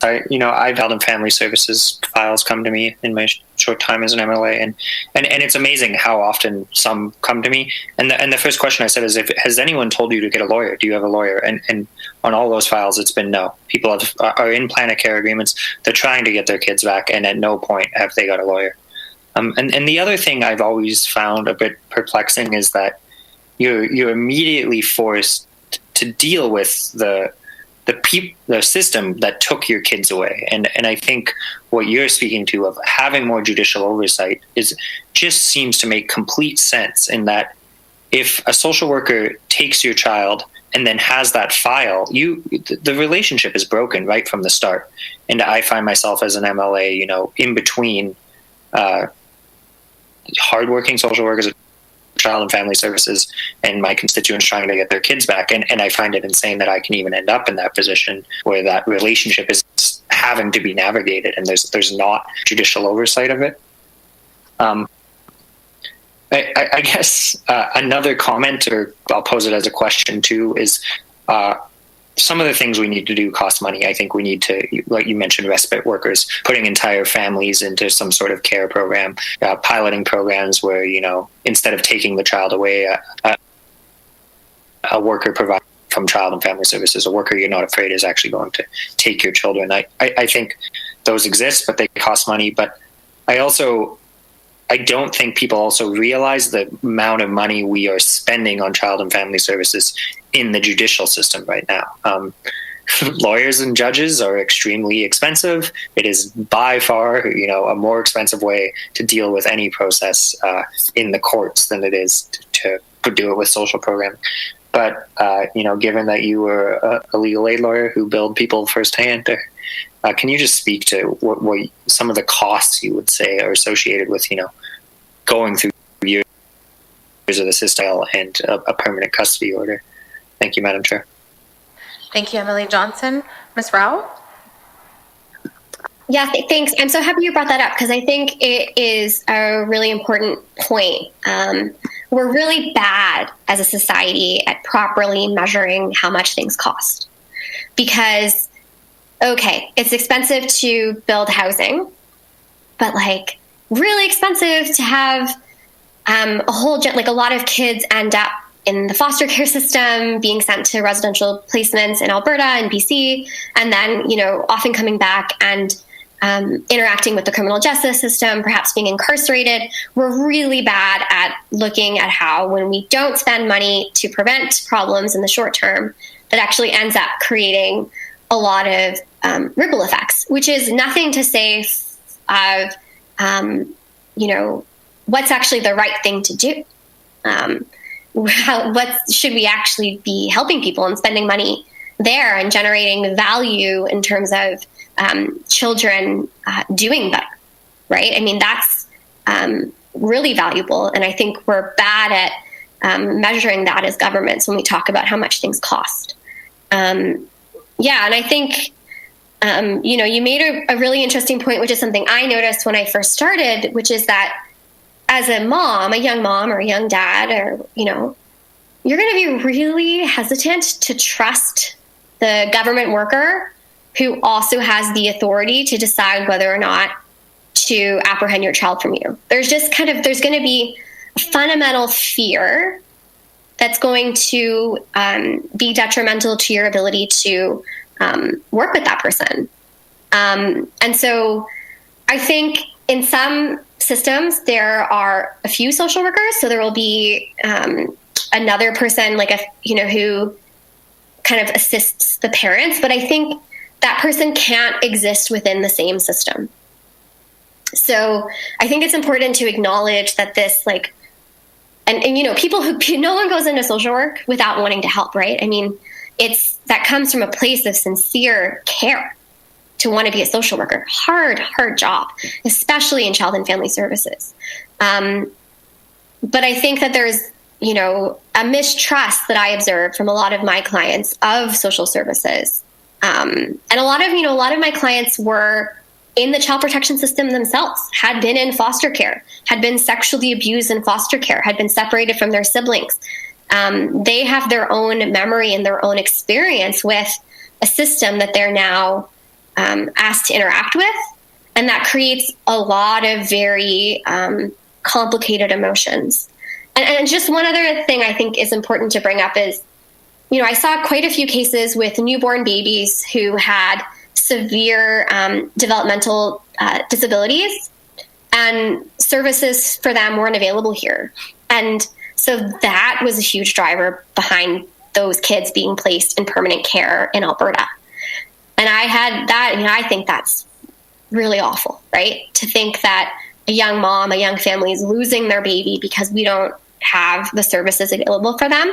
I've held in family services files come to me in my short time as an MLA, and it's amazing how often some come to me. And the first question I said is, has anyone told you to get a lawyer? Do you have a lawyer? And on all those files, it's been no. People are in plan of care agreements. They're trying to get their kids back, and at no point have they got a lawyer. And the other thing I've always found a bit perplexing is that you're immediately forced to deal with the system that took your kids away. And I think what you're speaking to of having more judicial oversight just seems to make complete sense, in that if a social worker takes your child and then has that file, the relationship is broken right from the start. And I find myself as an MLA, in between hardworking social workers, child and family services, and my constituents trying to get their kids back. And I find it insane that I can even end up in that position where that relationship is having to be navigated and there's not judicial oversight of it. I guess another comment, or I'll pose it as a question too, is some of the things we need to do cost money. I think we need to, like you mentioned, respite workers, putting entire families into some sort of care program, piloting programs where, instead of taking the child away, a worker provides from child and family services, a worker you're not afraid is actually going to take your children. I think those exist, but they cost money. But I don't think people also realize the amount of money we are spending on child and family services in the judicial system right now. Lawyers and judges are extremely expensive. It is by far, a more expensive way to deal with any process in the courts than it is to do it with social programming. But, given that you were a legal aid lawyer who billed people firsthand, can you just speak to what some of the costs you would say are associated with, going through years of the system and a permanent custody order? Thank you, Madam Chair. Thank you, MLA Johnson. Ms. Rao? Yeah, thanks. I'm so happy you brought that up because I think it is a really important point. We're really bad as a society at properly measuring how much things cost. Because, okay, it's expensive to build housing, but really expensive to have a lot of kids end up in the foster care system, being sent to residential placements in Alberta and BC, and then, often coming back and interacting with the criminal justice system, perhaps being incarcerated. We're really bad at looking at how, when we don't spend money to prevent problems in the short term, that actually ends up creating a lot of ripple effects, which is nothing to say of, what's actually the right thing to do. What should we actually be helping people and spending money there and generating value in terms of children doing better, right? I mean, that's really valuable. And I think we're bad at measuring that as governments when we talk about how much things cost. And I think, you made a really interesting point, which is something I noticed when I first started, which is that as a mom, a young mom or a young dad, or, you're going to be really hesitant to trust the government worker who also has the authority to decide whether or not to apprehend your child from you. There's there's going to be a fundamental fear that's going to be detrimental to your ability to work with that person. And so I think in some systems, there are a few social workers. So there will be another person who kind of assists the parents. But I think that person can't exist within the same system. So I think it's important to acknowledge that this no one goes into social work without wanting to help, right? I mean, that comes from a place of sincere care to want to be a social worker. Hard job, especially in child and family services. But I think that there's, a mistrust that I observed from a lot of my clients of social services. And a lot of my clients were in the child protection system themselves, had been in foster care, had been sexually abused in foster care, had been separated from their siblings. They have their own memory and their own experience with a system that they're now asked to interact with. And that creates a lot of very complicated emotions. And just one other thing I think is important to bring up is, I saw quite a few cases with newborn babies who had severe developmental disabilities, and services for them weren't available here. And so that was a huge driver behind those kids being placed in permanent care in Alberta. And I had that, I think that's really awful, right? To think that a young mom, a young family is losing their baby because we don't have the services available for them.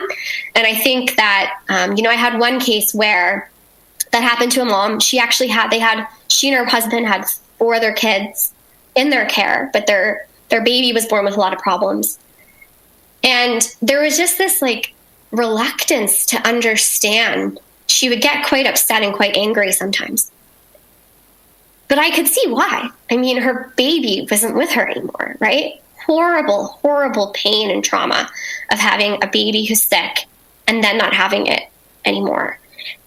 And I think that, I had one case where that happened to a mom. She and her husband had 4 other kids in their care, but their baby was born with a lot of problems. And there was just this reluctance to understand. She would get quite upset and quite angry sometimes. But I could see why. I mean, her baby wasn't with her anymore, right? Horrible pain and trauma of having a baby who's sick and then not having it anymore.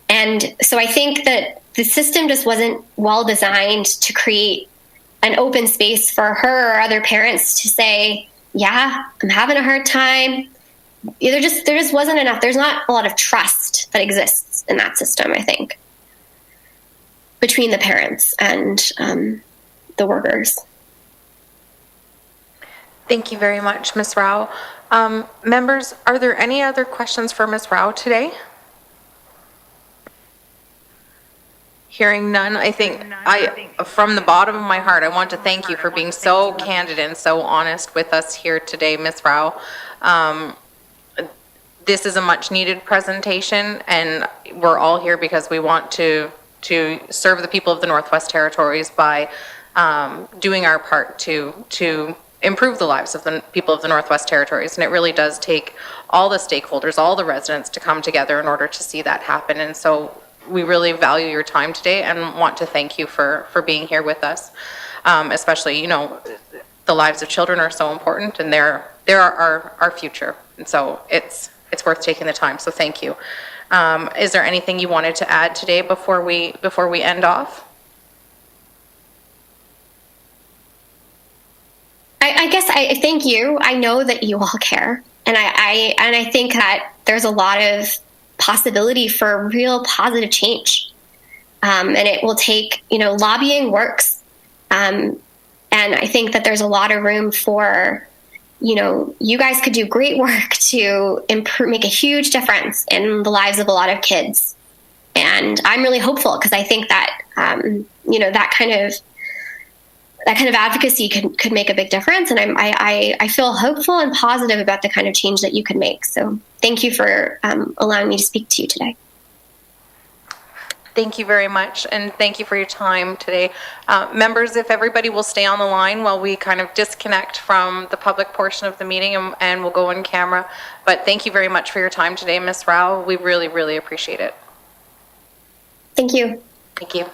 And so I think that the system just wasn't well designed to create an open space for her or other parents to say, yeah, I'm having a hard time. There just wasn't enough. There's not a lot of trust that exists in that system, I think, between the parents and the workers. Thank you very much, Ms. Rao. Members, are there any other questions for Ms. Rao today? Hearing none, I think from the bottom of my heart, I want to thank you for being so candid and so honest with us here today, Ms. Rao. This is a much needed presentation, and we're all here because we want to serve the people of the Northwest Territories by doing our part to improve the lives of the people of the Northwest Territories. And it really does take all the stakeholders, all the residents to come together in order to see that happen. And so we really value your time today and want to thank you for being here with us. Especially, the lives of children are so important, and they're our future. And so it's worth taking the time. So thank you. Is there anything you wanted to add today before we end off? I guess I thank you. I know that you all care, and I think that there's a lot of possibility for real positive change, and it will take lobbying works, and I think that there's a lot of room for you guys could do great work to make a huge difference in the lives of a lot of kids, and I'm really hopeful because I think that that kind of advocacy could make a big difference. And I feel hopeful and positive about the kind of change that you could make. So thank you for allowing me to speak to you today. Thank you very much, and thank you for your time today. Members, if everybody will stay on the line while we kind of disconnect from the public portion of the meeting, and we'll go on camera. But thank you very much for your time today, Ms. Rao. We really, really appreciate it. Thank you. Thank you.